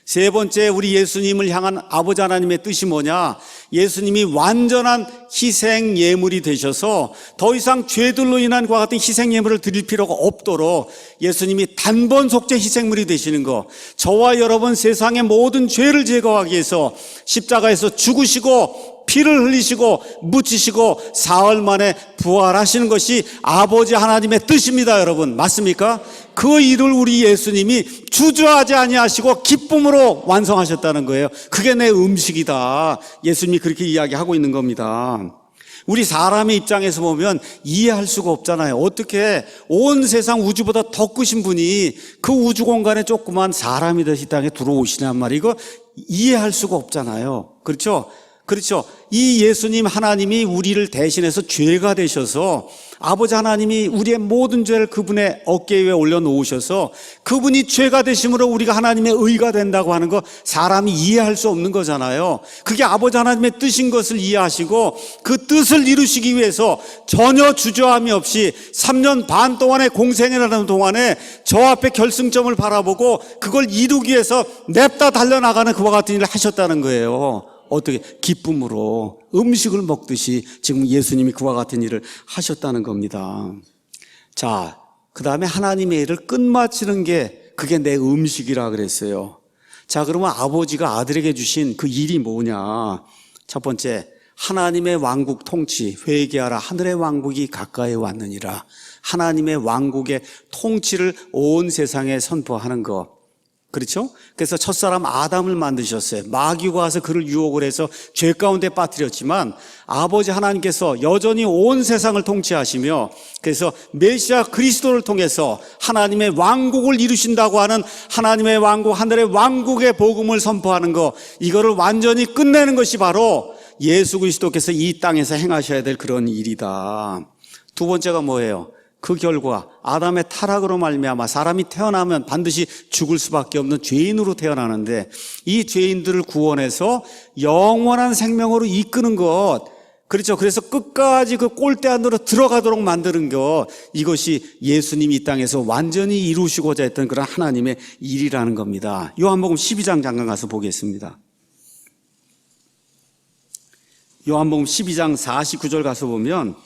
세 번째, 우리 예수님을 향한 아버지 하나님의 뜻이 뭐냐? 예수님이 완전한 희생 예물이 되셔서 더 이상 죄들로 인한 그와 같은 희생 예물을 드릴 필요가 없도록 예수님이 단번 속죄 희생물이 되시는 거, 저와 여러분 세상의 모든 죄를 제거하기 위해서 십자가에서 죽으시고 피를 흘리시고 묻히시고 사흘 만에 부활하시는 것이 아버지 하나님의 뜻입니다, 여러분. 맞습니까? 그 일을 우리 예수님이 주저하지 아니하시고 기쁨으로 완성하셨다는 거예요. 그게 내 음식이다. 예수님이 그렇게 이야기하고 있는 겁니다. 우리 사람의 입장에서 보면 이해할 수가 없잖아요. 어떻게 온 세상 우주보다 더 크신 분이 그 우주 공간에 조그만 사람이 되시 땅에 들어오시냔 말이에요. 이거 이해할 수가 없잖아요. 그렇죠? 그렇죠. 이 예수님 하나님이 우리를 대신해서 죄가 되셔서 아버지 하나님이 우리의 모든 죄를 그분의 어깨 위에 올려놓으셔서 그분이 죄가 되심으로 우리가 하나님의 의가 된다고 하는 거 사람이 이해할 수 없는 거잖아요. 그게 아버지 하나님의 뜻인 것을 이해하시고 그 뜻을 이루시기 위해서 전혀 주저함이 없이 3년 반 동안의 공생이라는 동안에 저 앞에 결승점을 바라보고 그걸 이루기 위해서 냅다 달려나가는 그와 같은 일을 하셨다는 거예요. 어떻게? 기쁨으로 음식을 먹듯이 지금 예수님이 그와 같은 일을 하셨다는 겁니다. 자, 그 다음에 하나님의 일을 끝마치는 게 그게 내 음식이라 그랬어요. 자, 그러면 아버지가 아들에게 주신 그 일이 뭐냐? 첫 번째, 하나님의 왕국 통치, 회개하라 하늘의 왕국이 가까이 왔느니라. 하나님의 왕국의 통치를 온 세상에 선포하는 것. 그렇죠? 그래서 첫사람 아담을 만드셨어요. 마귀가 와서 그를 유혹을 해서 죄 가운데 빠뜨렸지만 아버지 하나님께서 여전히 온 세상을 통치하시며 그래서 메시아 그리스도를 통해서 하나님의 왕국을 이루신다고 하는 하나님의 왕국, 하늘의 왕국의 복음을 선포하는 것, 이거를 완전히 끝내는 것이 바로 예수 그리스도께서 이 땅에서 행하셔야 될 그런 일이다. 두 번째가 뭐예요? 그 결과 아담의 타락으로 말미암아 사람이 태어나면 반드시 죽을 수밖에 없는 죄인으로 태어나는데 이 죄인들을 구원해서 영원한 생명으로 이끄는 것, 그렇죠. 그래서 끝까지 그 꼴대 안으로 들어가도록 만드는 것, 이것이 예수님이 이 땅에서 완전히 이루시고자 했던 그런 하나님의 일이라는 겁니다. 요한복음 12장 잠깐 가서 보겠습니다. 요한복음 12장 49절 가서 보면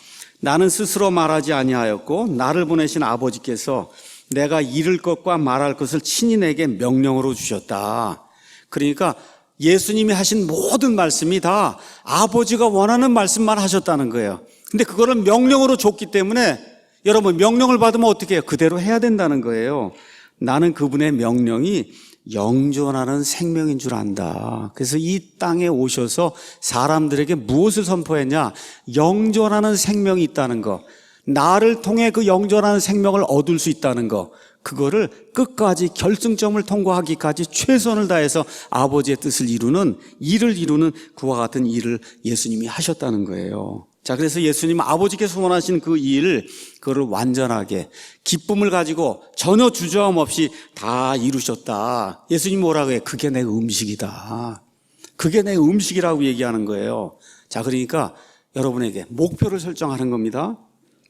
나는 스스로 말하지 아니하였고 나를 보내신 아버지께서 내가 이를 것과 말할 것을 친히 내게 명령으로 주셨다. 그러니까 예수님이 하신 모든 말씀이 다 아버지가 원하는 말씀만 하셨다는 거예요. 근데 그거를 명령으로 줬기 때문에 여러분 명령을 받으면 어떻게 해요? 그대로 해야 된다는 거예요. 나는 그분의 명령이 영존하는 생명인 줄 안다. 그래서 이 땅에 오셔서 사람들에게 무엇을 선포했냐? 영존하는 생명이 있다는 거, 나를 통해 그 영존하는 생명을 얻을 수 있다는 거, 그거를 끝까지 결승점을 통과하기까지 최선을 다해서 아버지의 뜻을 이루는, 일을 이루는 그와 같은 일을 예수님이 하셨다는 거예요. 자, 그래서 예수님은 아버지께서 원하신 그 일, 그거를 완전하게 기쁨을 가지고 전혀 주저함 없이 다 이루셨다. 예수님이 뭐라고 해요? 그게 내 음식이다. 그게 내 음식이라고 얘기하는 거예요. 자, 그러니까 여러분에게 목표를 설정하는 겁니다.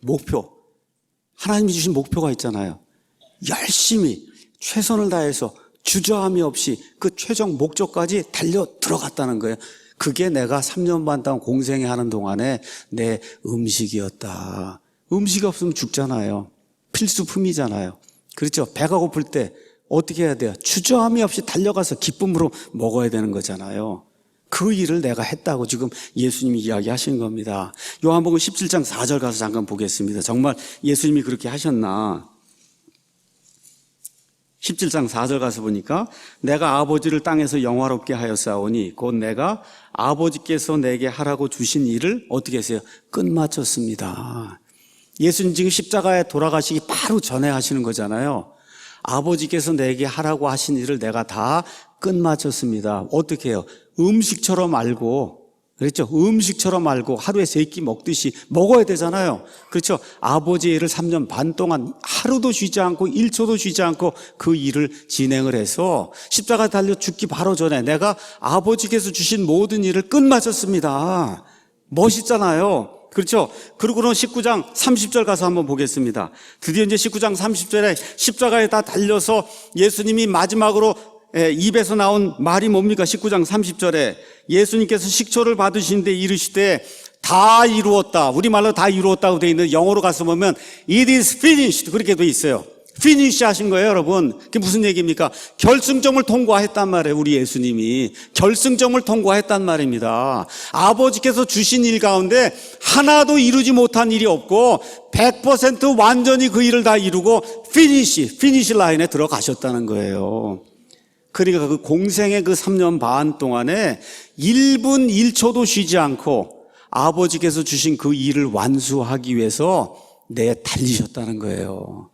목표. 하나님이 주신 목표가 있잖아요. 열심히 최선을 다해서 주저함이 없이 그 최종 목적까지 달려 들어갔다는 거예요. 그게 내가 3년 반 동안 공생회 하는 동안에 내 음식이었다. 음식이 없으면 죽잖아요. 필수품이잖아요. 그렇죠? 배가 고플 때 어떻게 해야 돼요? 주저함이 없이 달려가서 기쁨으로 먹어야 되는 거잖아요. 그 일을 내가 했다고 지금 예수님이 이야기하신 겁니다. 요한복음 17장 4절 가서 잠깐 보겠습니다. 정말 예수님이 그렇게 하셨나? 17장 4절 가서 보니까 내가 아버지를 땅에서 영화롭게 하였사오니 곧 내가 아버지께서 내게 하라고 주신 일을 어떻게 했어요? 끝마쳤습니다. 예수님 지금 십자가에 돌아가시기 바로 전에 하시는 거잖아요. 아버지께서 내게 하라고 하신 일을 내가 다 끝마쳤습니다. 어떻게 해요? 음식처럼 알고, 그렇죠? 음식처럼 알고 하루에 3끼 먹듯이 먹어야 되잖아요. 그렇죠? 아버지의 일을 3년 반 동안 하루도 쉬지 않고 1초도 쉬지 않고 그 일을 진행을 해서 십자가에 달려 죽기 바로 전에 내가 아버지께서 주신 모든 일을 끝마쳤습니다. 멋있잖아요. 그렇죠? 그리고는 19장 30절 가서 한번 보겠습니다. 드디어 이제 19장 30절에 십자가에 다 달려서 예수님이 마지막으로 입에서 나온 말이 뭡니까? 19장 30절에 예수님께서 식초를 받으시는데 이르시되 다 이루었다. 우리말로 다 이루었다고 되어 있는데 영어로 가서 보면 It is finished 그렇게 되어 있어요. 피니시 하신 거예요, 여러분. 그게 무슨 얘기입니까? 결승점을 통과했단 말이에요. 우리 예수님이 결승점을 통과했단 말입니다. 아버지께서 주신 일 가운데 하나도 이루지 못한 일이 없고 100% 완전히 그 일을 다 이루고 피니시 라인에 들어가셨다는 거예요. 그러니까 그 공생의 그 3년 반 동안에 1분 1초도 쉬지 않고 아버지께서 주신 그 일을 완수하기 위해서 달리셨다는 거예요.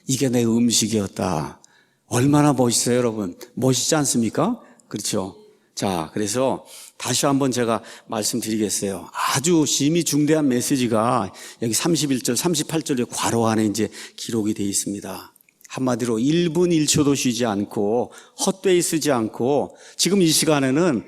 이게 내 음식이었다. 얼마나 멋있어요, 여러분. 멋있지 않습니까? 그렇죠. 자, 그래서 다시 한번 제가 말씀드리겠어요. 아주 심히 중대한 메시지가 여기 31절, 38절의 괄호 안에 이제 기록이 되어 있습니다. 한마디로 1분 1초도 쉬지 않고 헛되이 쓰지 않고 지금 이 시간에는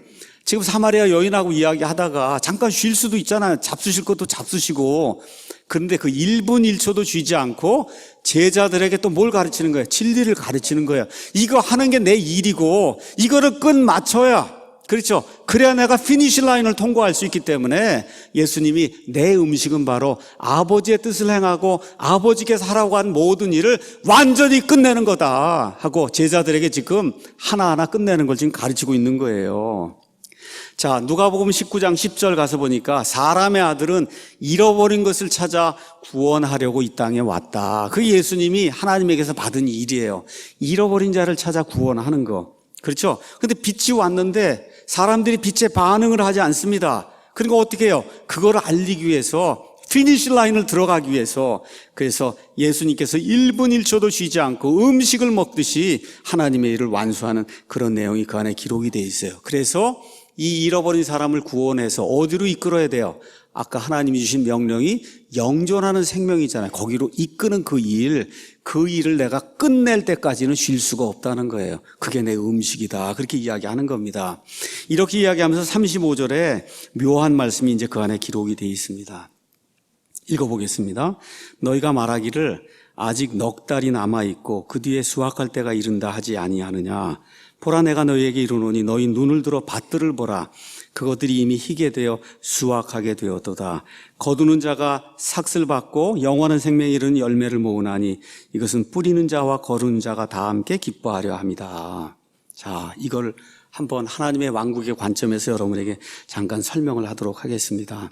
지금 사마리아 여인하고 이야기하다가 잠깐 쉴 수도 있잖아요. 잡수실 것도 잡수시고. 그런데 그 1분 1초도 쉬지 않고 제자들에게 또 뭘 가르치는 거예요? 진리를 가르치는 거예요. 이거 하는 게 내 일이고 이거를 끝 맞춰야, 그렇죠? 그래야 내가 피니시 라인을 통과할 수 있기 때문에 예수님이 내 음식은 바로 아버지의 뜻을 행하고 아버지께서 하라고 한 모든 일을 완전히 끝내는 거다 하고 제자들에게 지금 하나하나 끝내는 걸 지금 가르치고 있는 거예요. 자, 누가복음 19장 10절 가서 보니까 사람의 아들은 잃어버린 것을 찾아 구원하려고 이 땅에 왔다. 그게 예수님이 하나님에게서 받은 일이에요. 잃어버린 자를 찾아 구원하는 거. 그렇죠? 근데 빛이 왔는데 사람들이 빛에 반응을 하지 않습니다. 그러니까 어떻게 해요? 그걸 알리기 위해서, 피니시 라인을 들어가기 위해서, 그래서 예수님께서 1분 1초도 쉬지 않고 음식을 먹듯이 하나님의 일을 완수하는 그런 내용이 그 안에 기록이 되어 있어요. 그래서 이 잃어버린 사람을 구원해서 어디로 이끌어야 돼요? 아까 하나님이 주신 명령이 영존하는 생명이잖아요. 거기로 이끄는 그 일을 내가 끝낼 때까지는 쉴 수가 없다는 거예요. 그게 내 음식이다. 그렇게 이야기하는 겁니다. 이렇게 이야기하면서 35절에 묘한 말씀이 이제 그 안에 기록이 되어 있습니다. 읽어보겠습니다. 너희가 말하기를 아직 넉 달이 남아있고 그 뒤에 수확할 때가 이른다 하지 아니하느냐. 보라, 내가 너희에게 이르노니 너희 눈을 들어 밭들을 보라. 그것들이 이미 희게 되어 수확하게 되었도다. 거두는 자가 삭슬 받고 영원한 생명에 이르는 열매를 모으나니 이것은 뿌리는 자와 거두는 자가 다 함께 기뻐하려 합니다. 자, 이걸 한번 하나님의 왕국의 관점에서 여러분에게 잠깐 설명을 하도록 하겠습니다.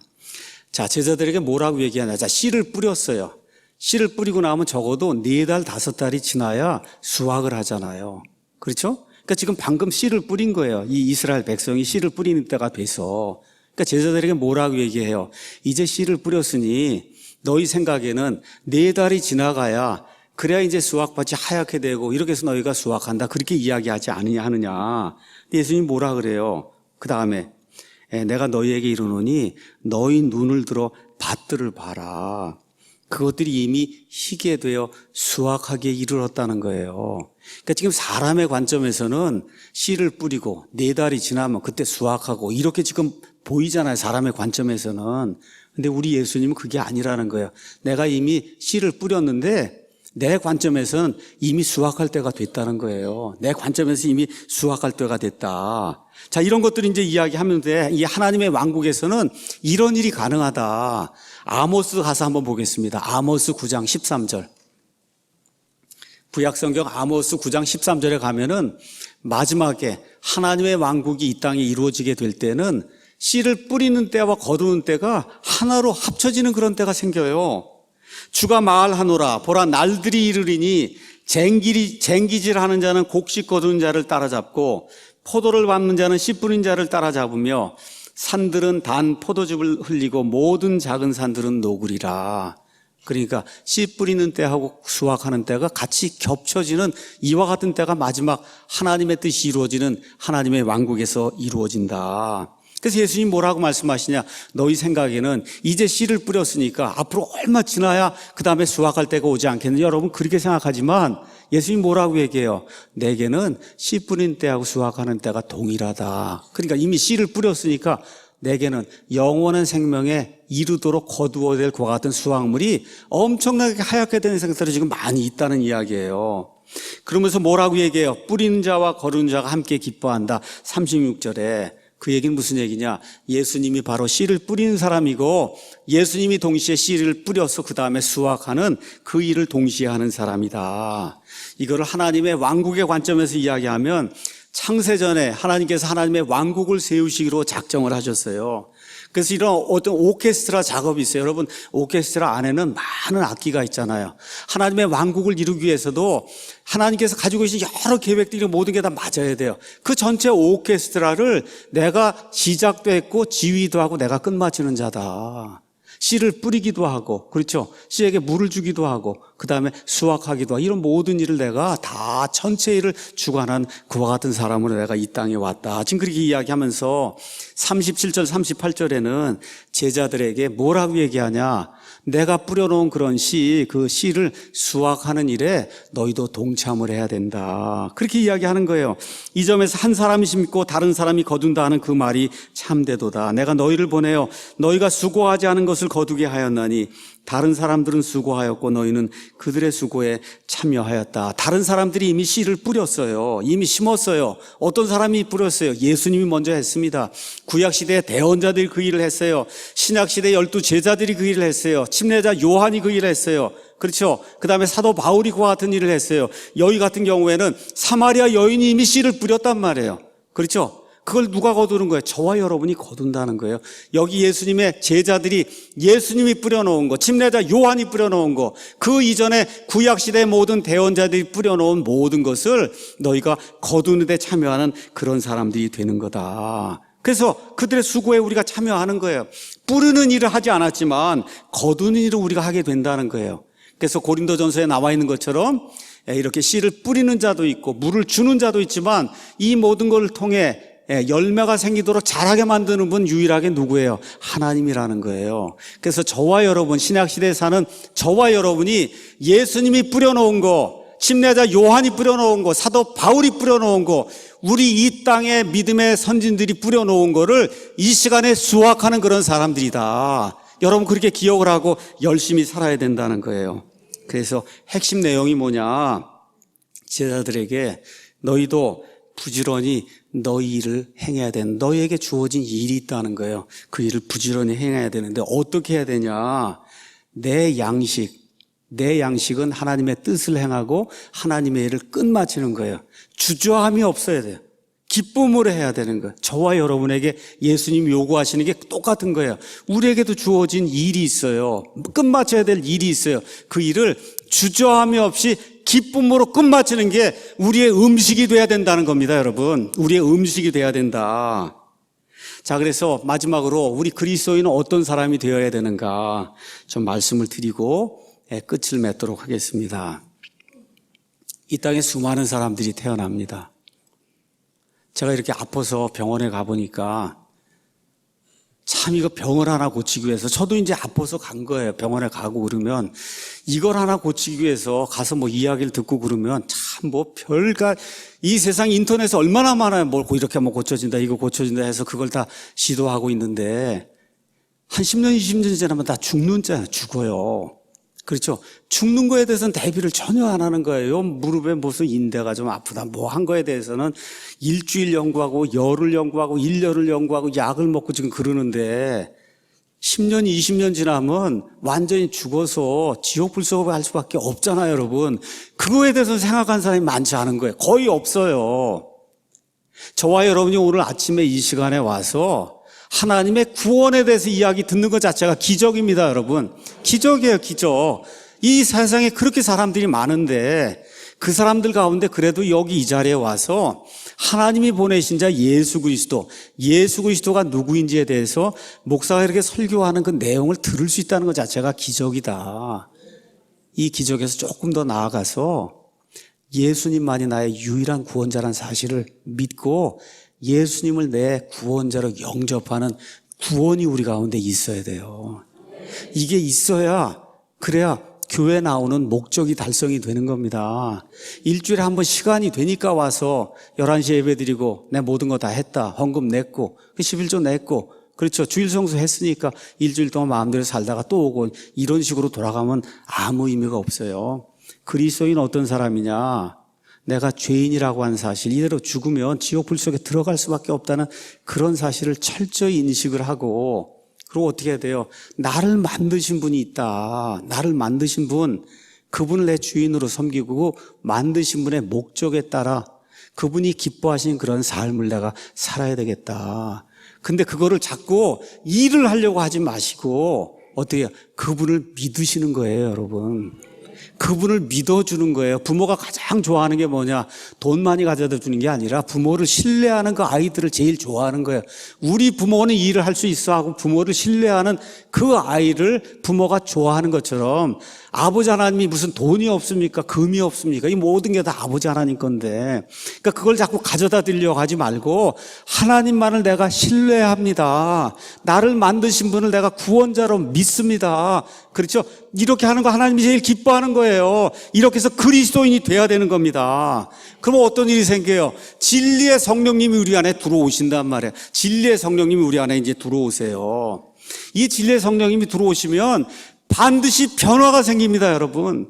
자, 제자들에게 뭐라고 얘기하냐. 자, 씨를 뿌렸어요. 씨를 뿌리고 나면 적어도 4달, 5달이 지나야 수확을 하잖아요. 그렇죠? 그러니까 지금 방금 씨를 뿌린 거예요. 이 이스라엘 백성이 씨를 뿌리는 때가 돼서. 그러니까 제자들에게 뭐라고 얘기해요? 이제 씨를 뿌렸으니 너희 생각에는 4달이 지나가야, 그래야 이제 수확밭이 하얗게 되고 이렇게 해서 너희가 수확한다. 그렇게 이야기하지 않느냐 하느냐. 예수님이 뭐라 그래요? 그 다음에 내가 너희에게 이르노니 너희 눈을 들어 밭들을 봐라. 그것들이 이미 희게 되어 수확하기에 이르렀다는 거예요. 그러니까 지금 사람의 관점에서는 씨를 뿌리고 4달이 지나면 그때 수확하고 이렇게 지금 보이잖아요. 사람의 관점에서는. 근데 우리 예수님은 그게 아니라는 거예요. 내가 이미 씨를 뿌렸는데 내 관점에서는 이미 수확할 때가 됐다는 거예요. 내 관점에서 이미 수확할 때가 됐다. 자, 이런 것들을 이제 이야기하는데 이 하나님의 왕국에서는 이런 일이 가능하다. 아모스 가서 한번 보겠습니다. 아모스 9장 13절. 구약성경 아모스 9장 13절에 가면은 마지막에 하나님의 왕국이 이 땅에 이루어지게 될 때는 씨를 뿌리는 때와 거두는 때가 하나로 합쳐지는 그런 때가 생겨요. 주가 말하노라. 보라, 날들이 이르리니 쟁기질하는 자는 곡식 거두는 자를 따라잡고 포도를 밟는 자는 씨 뿌린 자를 따라잡으며 산들은 단 포도즙을 흘리고 모든 작은 산들은 녹으리라. 그러니까 씨 뿌리는 때하고 수확하는 때가 같이 겹쳐지는 이와 같은 때가 마지막 하나님의 뜻이 이루어지는 하나님의 왕국에서 이루어진다. 그래서 예수님 뭐라고 말씀하시냐. 너희 생각에는 이제 씨를 뿌렸으니까 앞으로 얼마 지나야 그 다음에 수확할 때가 오지 않겠느냐. 여러분 그렇게 생각하지만 예수님 뭐라고 얘기해요? 내게는 씨 뿌린 때하고 수확하는 때가 동일하다. 그러니까 이미 씨를 뿌렸으니까 내게는 영원한 생명에 이르도록 거두어야 될 그와 같은 수확물이 엄청나게 하얗게 되는 생들이 지금 많이 있다는 이야기예요. 그러면서 뭐라고 얘기해요? 뿌리는 자와 거두는 자가 함께 기뻐한다. 36절에 그 얘기는 무슨 얘기냐? 예수님이 바로 씨를 뿌리는 사람이고 예수님이 동시에 씨를 뿌려서 그 다음에 수확하는 그 일을 동시에 하는 사람이다. 이거를 하나님의 왕국의 관점에서 이야기하면 창세전에 하나님께서 하나님의 왕국을 세우시기로 작정을 하셨어요. 그래서 이런 어떤 오케스트라 작업이 있어요. 여러분, 오케스트라 안에는 많은 악기가 있잖아요. 하나님의 왕국을 이루기 위해서도 하나님께서 가지고 계신 여러 계획들이 모든 게 다 맞아야 돼요. 그 전체 오케스트라를 내가 시작도 했고 지휘도 하고 내가 끝마치는 자다. 씨를 뿌리기도 하고, 그렇죠? 씨에게 물을 주기도 하고, 그 다음에 수확하기도 하고 이런 모든 일을 내가 다 전체 일을 주관한 그와 같은 사람으로 내가 이 땅에 왔다. 지금 그렇게 이야기하면서 37절 38절에는 제자들에게 뭐라고 얘기하냐, 내가 뿌려놓은 그런 씨, 그 씨를 수확하는 일에 너희도 동참을 해야 된다. 그렇게 이야기하는 거예요. 이 점에서 한 사람이 심고 다른 사람이 거둔다 하는 그 말이 참되도다. 내가 너희를 보내어 너희가 수고하지 않은 것을 거두게 하였나니 다른 사람들은 수고하였고 너희는 그들의 수고에 참여하였다. 다른 사람들이 이미 씨를 뿌렸어요. 이미 심었어요. 어떤 사람이 뿌렸어요? 예수님이 먼저 했습니다. 구약시대의 대언자들이 그 일을 했어요. 신약시대의 12 제자들이 그 일을 했어요. 침례자 요한이 그 일을 했어요. 그렇죠? 그 다음에 사도 바울이 그와 같은 일을 했어요. 여기 같은 경우에는 사마리아 여인이 이미 씨를 뿌렸단 말이에요. 그렇죠? 그걸 누가 거두는 거예요? 저와 여러분이 거둔다는 거예요. 여기 예수님의 제자들이 예수님이 뿌려놓은 거, 침례자 요한이 뿌려놓은 거, 그 이전에 구약시대의 모든 대언자들이 뿌려놓은 모든 것을 너희가 거두는 데 참여하는 그런 사람들이 되는 거다. 그래서 그들의 수고에 우리가 참여하는 거예요. 뿌리는 일을 하지 않았지만 거두는 일을 우리가 하게 된다는 거예요. 그래서 고린도전서에 나와 있는 것처럼 이렇게 씨를 뿌리는 자도 있고 물을 주는 자도 있지만 이 모든 걸 통해 열매가 생기도록 자라게 만드는 분 유일하게 누구예요? 하나님이라는 거예요. 그래서 저와 여러분, 신약시대에 사는 저와 여러분이 예수님이 뿌려놓은 거, 침례자 요한이 뿌려놓은 거, 사도 바울이 뿌려놓은 거, 우리 이 땅의 믿음의 선진들이 뿌려놓은 거를 이 시간에 수확하는 그런 사람들이다. 여러분 그렇게 기억을 하고 열심히 살아야 된다는 거예요. 그래서 핵심 내용이 뭐냐? 제자들에게 너희도 부지런히 너희 일을 행해야 되는, 너희에게 주어진 일이 있다는 거예요. 그 일을 부지런히 행해야 되는데 어떻게 해야 되냐? 내 양식은 하나님의 뜻을 행하고 하나님의 일을 끝마치는 거예요. 주저함이 없어야 돼요. 기쁨으로 해야 되는 거예요. 저와 여러분에게 예수님이 요구하시는 게 똑같은 거예요. 우리에게도 주어진 일이 있어요. 끝마쳐야 될 일이 있어요. 그 일을 주저함이 없이 기쁨으로 끝마치는 게 우리의 음식이 돼야 된다는 겁니다, 여러분. 우리의 음식이 돼야 된다. 자, 그래서 마지막으로 우리 그리스도인은 어떤 사람이 되어야 되는가 좀 말씀을 드리고 끝을 맺도록 하겠습니다. 이 땅에 수많은 사람들이 태어납니다. 제가 이렇게 아파서 병원에 가보니까 참 이거 병을 하나 고치기 위해서, 저도 이제 아파서 간 거예요. 병원에 가고 그러면 이걸 하나 고치기 위해서 가서 뭐 이야기를 듣고 그러면 참 뭐 별가, 이 세상 인터넷에 얼마나 많아요. 뭘 이렇게 하면 고쳐진다, 이거 고쳐진다 해서 그걸 다 시도하고 있는데 한 10년, 20년 지나면 다 죽는 자예요. 죽어요. 그렇죠. 죽는 거에 대해서는 대비를 전혀 안 하는 거예요. 무릎에 무슨 인대가 좀 아프다 뭐 한 거에 대해서는 일주일 연구하고 열흘 연구하고 1년을 연구하고 약을 먹고 지금 그러는데 10년, 20년 지나면 완전히 죽어서 지옥 불속을 할 수밖에 없잖아요, 여러분. 그거에 대해서 생각하는 사람이 많지 않은 거예요. 거의 없어요. 저와 여러분이 오늘 아침에 이 시간에 와서 하나님의 구원에 대해서 이야기 듣는 것 자체가 기적입니다, 여러분. 기적이에요, 기적. 이 세상에 그렇게 사람들이 많은데 그 사람들 가운데 그래도 여기 이 자리에 와서 하나님이 보내신 자 예수 그리스도가 누구인지에 대해서 목사가 이렇게 설교하는 그 내용을 들을 수 있다는 것 자체가 기적이다. 이 기적에서 조금 더 나아가서 예수님만이 나의 유일한 구원자라는 사실을 믿고 예수님을 내 구원자로 영접하는 구원이 우리 가운데 있어야 돼요. 이게 있어야, 그래야 교회 나오는 목적이 달성이 되는 겁니다. 일주일에 한 번 시간이 되니까 와서 11시에 예배드리고 내 모든 거 다 했다, 헌금 냈고 11조 냈고, 그렇죠, 주일 성수 했으니까 일주일 동안 마음대로 살다가 또 오고 이런 식으로 돌아가면 아무 의미가 없어요. 그리스도인 어떤 사람이냐? 내가 죄인이라고 하는 사실, 이대로 죽으면 지옥 불 속에 들어갈 수밖에 없다는 그런 사실을 철저히 인식을 하고, 그리고 어떻게 해야 돼요? 나를 만드신 분이 있다. 나를 만드신 분, 그분을 내 주인으로 섬기고 만드신 분의 목적에 따라 그분이 기뻐하신 그런 삶을 내가 살아야 되겠다. 근데 그거를 자꾸 일을 하려고 하지 마시고 어떻게 해요? 그분을 믿으시는 거예요, 여러분. 그분을 믿어주는 거예요. 부모가 가장 좋아하는 게 뭐냐? 돈 많이 가져다 주는 게 아니라 부모를 신뢰하는 그 아이들을 제일 좋아하는 거예요. 우리 부모는 일을 할 수 있어 하고 부모를 신뢰하는 그 아이를 부모가 좋아하는 것처럼 아버지 하나님이 무슨 돈이 없습니까? 금이 없습니까? 이 모든 게 다 아버지 하나님 건데, 그러니까 그걸 자꾸 가져다 드리려고 하지 말고 하나님만을 내가 신뢰합니다. 나를 만드신 분을 내가 구원자로 믿습니다. 그렇죠? 이렇게 하는 거 하나님이 제일 기뻐하는 거예요. 이렇게 해서 그리스도인이 돼야 되는 겁니다. 그러면 어떤 일이 생겨요? 진리의 성령님이 우리 안에 들어오신단 말이에요. 진리의 성령님이 우리 안에 이제 들어오세요. 이 진리의 성령님이 들어오시면 반드시 변화가 생깁니다, 여러분.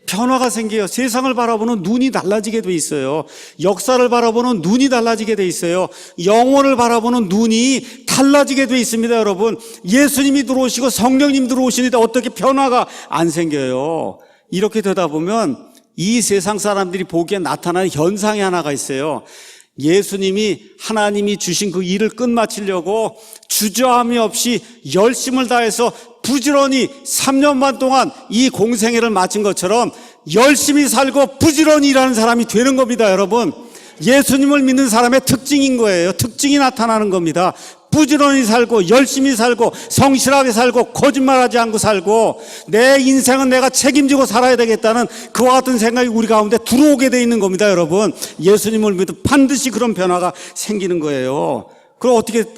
변화가 생겨요. 세상을 바라보는 눈이 달라지게 돼 있어요. 역사를 바라보는 눈이 달라지게 돼 있어요. 영혼을 바라보는 눈이 달라지게 돼 있습니다, 여러분. 예수님이 들어오시고 성령님 들어오시는데 어떻게 변화가 안 생겨요? 이렇게 되다 보면 이 세상 사람들이 보기에 나타나는 현상이 하나가 있어요. 예수님이 하나님이 주신 그 일을 끝마치려고 주저함이 없이 열심을 다해서 부지런히 3년 반 동안 이 공생애를 마친 것처럼 열심히 살고 부지런히 일하는 사람이 되는 겁니다, 여러분. 예수님을 믿는 사람의 특징인 거예요. 특징이 나타나는 겁니다. 부지런히 살고 열심히 살고 성실하게 살고 거짓말하지 않고 살고 내 인생은 내가 책임지고 살아야 되겠다는 그와 같은 생각이 우리 가운데 들어오게 돼 있는 겁니다, 여러분. 예수님을 믿으면 반드시 그런 변화가 생기는 거예요.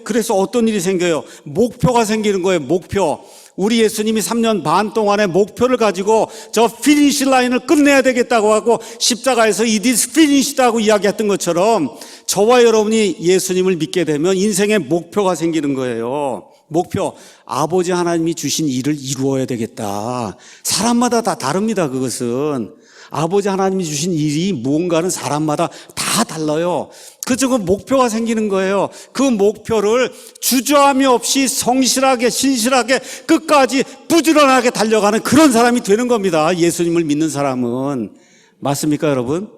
그래서 어떤 일이 생겨요? 목표가 생기는 거예요. 목표. 우리 예수님이 3년 반 동안의 목표를 가지고 저 피니시 라인을 끝내야 되겠다고 하고 십자가에서 it is finished하고 이야기했던 것처럼 저와 여러분이 예수님을 믿게 되면 인생의 목표가 생기는 거예요. 목표, 아버지 하나님이 주신 일을 이루어야 되겠다. 사람마다 다 다릅니다, 그것은. 아버지 하나님이 주신 일이 무언가는 사람마다 다 달라요. 그래서 그 목표가 생기는 거예요. 그 목표를 주저함이 없이 성실하게 신실하게 끝까지 부지런하게 달려가는 그런 사람이 되는 겁니다. 예수님을 믿는 사람은. 맞습니까, 여러분?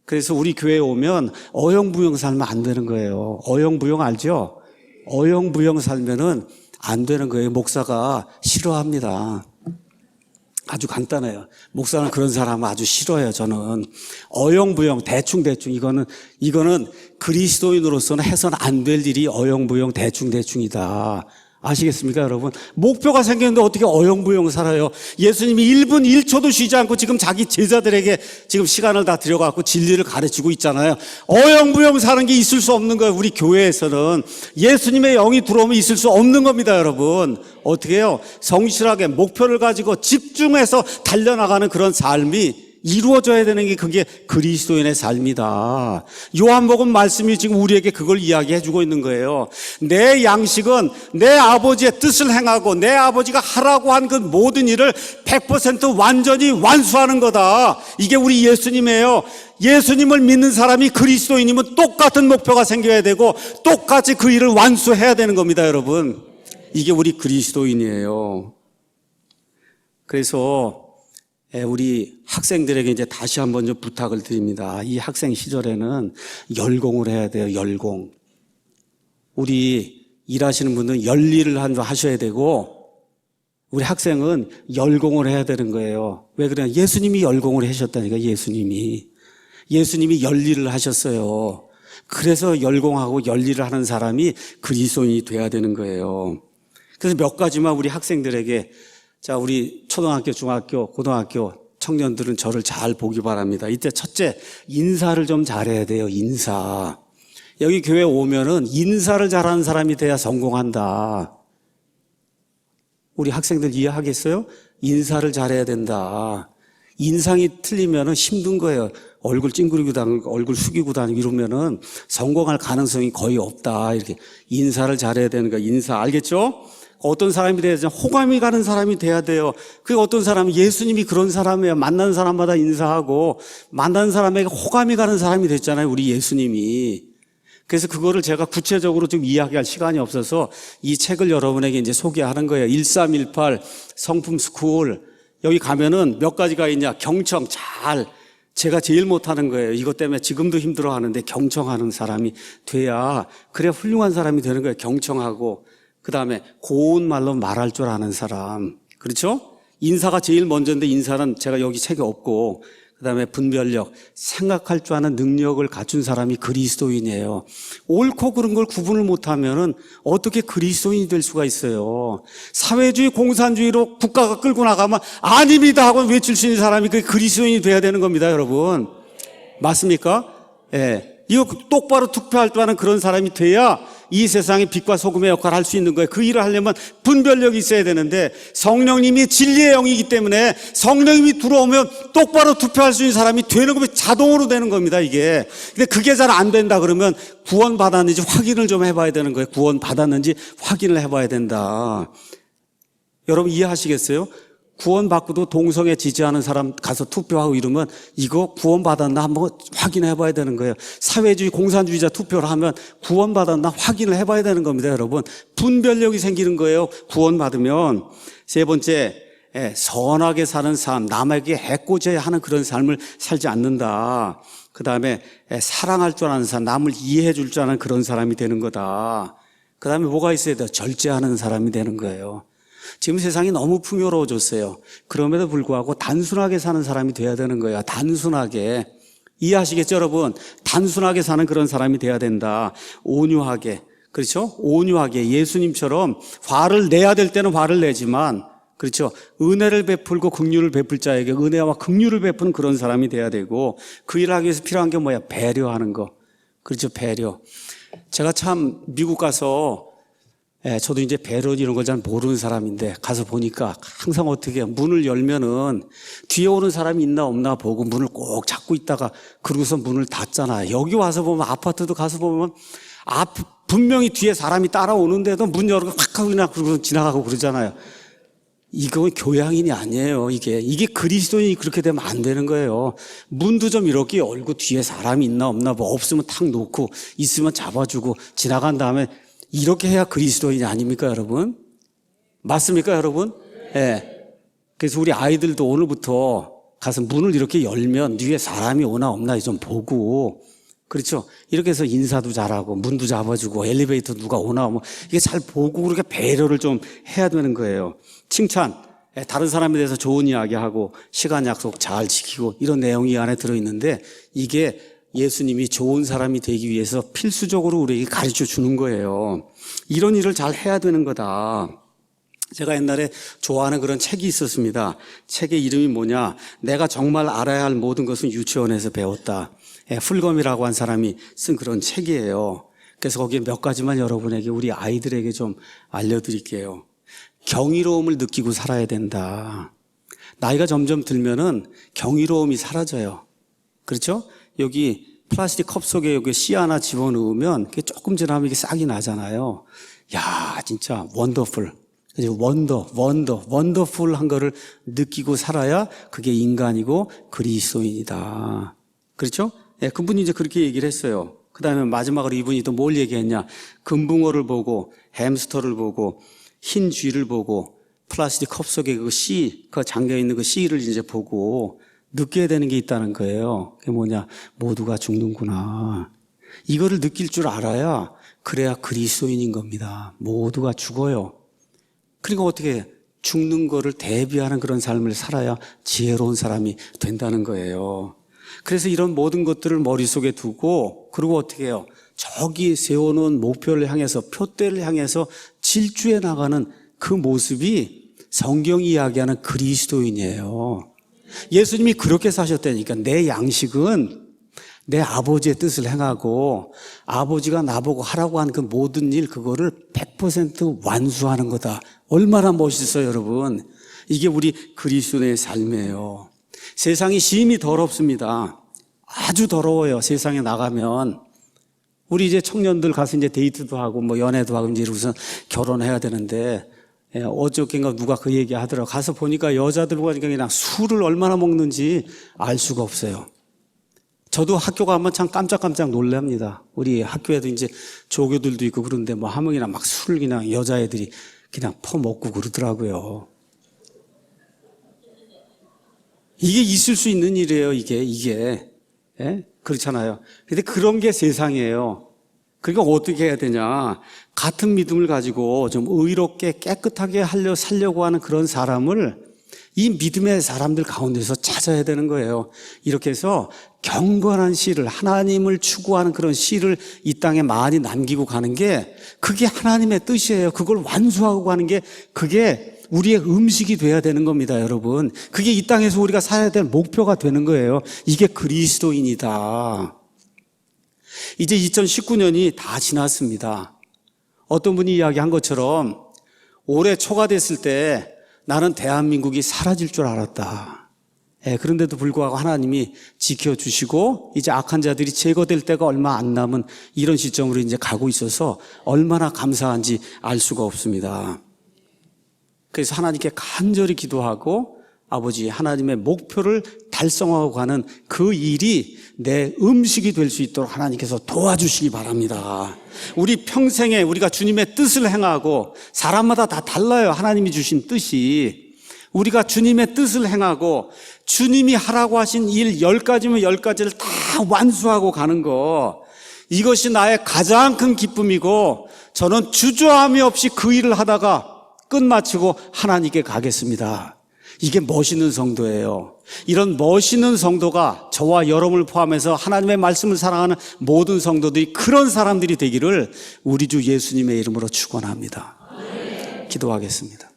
그래서 우리 교회에 오면 어영부영 살면 안 되는 거예요. 어영부영 알죠? 어영부영 살면은 안 되는 거예요. 목사가 싫어합니다. 아주 간단해요. 목사는 그런 사람을 아주 싫어해요, 저는. 어영부영, 대충대충, 이거는 그리스도인으로서는 해서는 안 될 일이 어영부영, 대충대충이다. 아시겠습니까, 여러분? 목표가 생겼는데 어떻게 어영부영 살아요? 예수님이 1분 1초도 쉬지 않고 지금 자기 제자들에게 지금 시간을 다 들여갖고 진리를 가르치고 있잖아요. 어영부영 사는 게 있을 수 없는 거예요. 우리 교회에서는. 예수님의 영이 들어오면 있을 수 없는 겁니다, 여러분. 어떻게 해요? 성실하게 목표를 가지고 집중해서 달려나가는 그런 삶이 이루어져야 되는 게 그게 그리스도인의 삶이다. 요한복음 말씀이 지금 우리에게 그걸 이야기해 주고 있는 거예요. 내 양식은 내 아버지의 뜻을 행하고 내 아버지가 하라고 한 그 모든 일을 100% 완전히 완수하는 거다. 이게 우리 예수님이에요. 예수님을 믿는 사람이 그리스도인이면 똑같은 목표가 생겨야 되고 똑같이 그 일을 완수해야 되는 겁니다, 여러분. 이게 우리 그리스도인이에요. 그래서 우리 학생들에게 이제 다시 한번 좀 부탁을 드립니다. 이 학생 시절에는 열공을 해야 돼요, 열공. 우리 일하시는 분들은 열일을 하셔야 되고, 우리 학생은 열공을 해야 되는 거예요. 왜 그래요? 예수님이 열공을 하셨다니까, 예수님이 열일을 하셨어요. 그래서 열공하고 열일을 하는 사람이 그리스도인이 돼야 되는 거예요. 그래서 몇 가지만 우리 학생들에게, 자, 우리 초등학교, 중학교, 고등학교 청년들은 저를 잘 보기 바랍니다. 이때 첫째, 인사를 좀 잘해야 돼요, 인사. 여기 교회 오면은 인사를 잘하는 사람이 돼야 성공한다. 우리 학생들 이해하겠어요? 인사를 잘해야 된다. 인상이 틀리면은 힘든 거예요. 얼굴 찡그리고 다니고 얼굴 숙이고 다니고 이러면은 성공할 가능성이 거의 없다. 이렇게 인사를 잘해야 되는 거야. 인사 알겠죠? 어떤 사람이 돼야 되죠? 호감이 가는 사람이 돼야 돼요. 그 어떤 사람은 예수님이 그런 사람이에요. 만나는 사람마다 인사하고 만나는 사람에게 호감이 가는 사람이 됐잖아요. 우리 예수님이. 그래서 그거를 제가 구체적으로 좀 이야기할 시간이 없어서 이 책을 여러분에게 이제 소개하는 거예요. 1318 성품 스쿨. 여기 가면은 몇 가지가 있냐. 경청 제가 제일 못하는 거예요. 이것 때문에 지금도 힘들어하는데 경청하는 사람이 돼야 그래야 훌륭한 사람이 되는 거예요. 경청하고. 그 다음에 고운 말로 말할 줄 아는 사람. 그렇죠? 인사가 제일 먼저인데 인사는 제가 여기 책에 없고 그다음에 분별력, 생각할 줄 아는 능력을 갖춘 사람이 그리스도인이에요. 옳고 그른 걸 구분을 못하면은 어떻게 그리스도인이 될 수가 있어요. 사회주의, 공산주의로 국가가 끌고 나가면 아닙니다 하고 외칠 수 있는 사람이 그게 그리스도인이 돼야 되는 겁니다, 여러분. 맞습니까? 예. 이거 똑바로 투표할 줄 아는 그런 사람이 돼야 이 세상의 빛과 소금의 역할을 할 수 있는 거예요. 그 일을 하려면 분별력이 있어야 되는데 성령님이 진리의 영이기 때문에 성령님이 들어오면 똑바로 투표할 수 있는 사람이 되는 거면 자동으로 되는 겁니다, 이게. 근데 그게 잘 안 된다 그러면 구원받았는지 확인을 좀 해봐야 되는 거예요. 구원받았는지 확인을 해봐야 된다. 여러분 이해하시겠어요? 구원받고도 동성애 지지하는 사람 가서 투표하고 이러면 이거 구원받았나 한번 확인해 봐야 되는 거예요. 사회주의 공산주의자 투표를 하면 구원받았나 확인을 해 봐야 되는 겁니다, 여러분. 분별력이 생기는 거예요, 구원받으면. 세 번째, 선하게 사는 삶, 남에게 해코지해야 하는 그런 삶을 살지 않는다. 그 다음에 사랑할 줄 아는 사람, 남을 이해해 줄 줄 아는 그런 사람이 되는 거다. 그 다음에 뭐가 있어야 돼요? 절제하는 사람이 되는 거예요. 지금 세상이 너무 풍요로워졌어요. 그럼에도 불구하고 단순하게 사는 사람이 돼야 되는 거예요. 단순하게. 이해하시겠죠, 여러분? 단순하게 사는 그런 사람이 돼야 된다. 온유하게. 그렇죠? 온유하게. 예수님처럼 화를 내야 될 때는 화를 내지만, 그렇죠? 은혜를 베풀고 긍휼을 베풀 자에게 은혜와 긍휼을 베푸는 그런 사람이 돼야 되고, 그 일을 하기 위해서 필요한 게 뭐야? 배려하는 거. 그렇죠? 배려. 제가 참 미국 가서 저도 이제 배려 이런 걸 잘 모르는 사람인데 가서 보니까 항상 어떻게 문을 열면은 뒤에 오는 사람이 있나 없나 보고 문을 꼭 잡고 있다가 그러고서 문을 닫잖아요. 여기 와서 보면 아파트도 가서 보면 분명히 뒤에 사람이 따라오는데도 문 열고 확 하고 그냥 그러고 지나가고 그러잖아요. 이건 교양인이 아니에요. 이게 그리스도인이 그렇게 되면 안 되는 거예요. 문도 좀 이렇게 열고 뒤에 사람이 있나 없나 뭐 없으면 탁 놓고 있으면 잡아주고 지나간 다음에 이렇게 해야 그리스도인이 아닙니까, 여러분? 맞습니까, 여러분? 예. 그래서 우리 아이들도 오늘부터 가서 문을 이렇게 열면 뒤에 사람이 오나 없나 좀 보고, 그렇죠? 이렇게 해서 인사도 잘하고, 문도 잡아주고, 엘리베이터 누가 오나 뭐, 이게 잘 보고 그렇게 배려를 좀 해야 되는 거예요. 칭찬, 다른 사람에 대해서 좋은 이야기하고, 시간 약속 잘 지키고, 이런 내용이 안에 들어있는데, 이게 예수님이 좋은 사람이 되기 위해서 필수적으로 우리에게 가르쳐 주는 거예요. 이런 일을 잘 해야 되는 거다. 제가 옛날에 좋아하는 그런 책이 있었습니다. 책의 이름이 뭐냐? 내가 정말 알아야 할 모든 것은 유치원에서 배웠다. 풀검이라고 한 사람이 쓴 그런 책이에요. 그래서 거기에 몇 가지만 여러분에게, 우리 아이들에게 좀 알려드릴게요. 경이로움을 느끼고 살아야 된다. 나이가 점점 들면은 경이로움이 사라져요. 그렇죠? 여기 플라스틱 컵 속에 여기 씨 하나 집어넣으면 그게 조금 지나면 이게 싹이 나잖아요. 야, 진짜 원더풀. 원더풀한 거를 느끼고 살아야 그게 인간이고 그리스도인이다. 그렇죠? 예, 그분이 이제 그렇게 얘기를 했어요. 그 다음에 마지막으로 이분이 또 뭘 얘기했냐. 금붕어를 보고, 햄스터를 보고, 흰 쥐를 보고, 플라스틱 컵 속에 그 씨, 그 잠겨있는 그 씨를 이제 보고, 느껴야 되는 게 있다는 거예요. 그게 뭐냐. 모두가 죽는구나. 이거를 느낄 줄 알아야 그래야 그리스도인인 겁니다. 모두가 죽어요. 그러니까 어떻게 죽는 거를 대비하는 그런 삶을 살아야 지혜로운 사람이 된다는 거예요. 그래서 이런 모든 것들을 머릿속에 두고, 그리고 어떻게 해요? 저기 세워놓은 목표를 향해서, 표대를 향해서 질주해 나가는 그 모습이 성경이 이야기하는 그리스도인이에요. 예수님이 그렇게 사셨다니까. 내 양식은 내 아버지의 뜻을 행하고 아버지가 나보고 하라고 한 그 모든 일, 그거를 100% 완수하는 거다. 얼마나 멋있어요, 여러분. 이게 우리 그리스도의 삶이에요. 세상이 심히 더럽습니다. 아주 더러워요. 세상에 나가면. 우리 이제 청년들 가서 이제 데이트도 하고 뭐 연애도 하고 이제 이러고서 결혼해야 되는데, 어저께인가 누가 그 얘기 하더라고. 가서 보니까 여자들과 그냥 술을 얼마나 먹는지 알 수가 없어요. 저도 학교 가면 참 깜짝깜짝 놀랍니다. 우리 학교에도 이제 조교들도 있고 그런데 뭐 하명이나 막 술을 그냥 여자애들이 그냥 퍼먹고 그러더라고요. 이게 있을 수 있는 일이에요, 이게. 예? 그렇잖아요. 근데 그런 게 세상이에요. 그러니까 어떻게 해야 되냐. 같은 믿음을 가지고 좀 의롭게 깨끗하게 살려고 하는 그런 사람을 이 믿음의 사람들 가운데서 찾아야 되는 거예요. 이렇게 해서 경건한 씨를, 하나님을 추구하는 그런 씨를 이 땅에 많이 남기고 가는 게 그게 하나님의 뜻이에요. 그걸 완수하고 가는 게 그게 우리의 음식이 돼야 되는 겁니다, 여러분. 그게 이 땅에서 우리가 살아야 될 목표가 되는 거예요. 이게 그리스도인이다. 이제 2019년이 다 지났습니다. 어떤 분이 이야기한 것처럼 올해 초가 됐을 때 나는 대한민국이 사라질 줄 알았다. 그런데도 불구하고 하나님이 지켜주시고 이제 악한 자들이 제거될 때가 얼마 안 남은 이런 시점으로 이제 가고 있어서 얼마나 감사한지 알 수가 없습니다. 그래서 하나님께 간절히 기도하고 아버지 하나님의 목표를 달성하고 가는 그 일이 내 음식이 될 수 있도록 하나님께서 도와주시기 바랍니다. 우리 평생에 우리가 주님의 뜻을 행하고 사람마다 다 달라요. 하나님이 주신 뜻이. 우리가 주님의 뜻을 행하고 주님이 하라고 하신 일 10가지면 10가지를 다 완수하고 가는 거, 이것이 나의 가장 큰 기쁨이고 저는 주저함이 없이 그 일을 하다가 끝마치고 하나님께 가겠습니다. 이게 멋있는 성도예요. 이런 멋있는 성도가 저와 여러분을 포함해서 하나님의 말씀을 사랑하는 모든 성도들이 그런 사람들이 되기를 우리 주 예수님의 이름으로 축원합니다. 기도하겠습니다.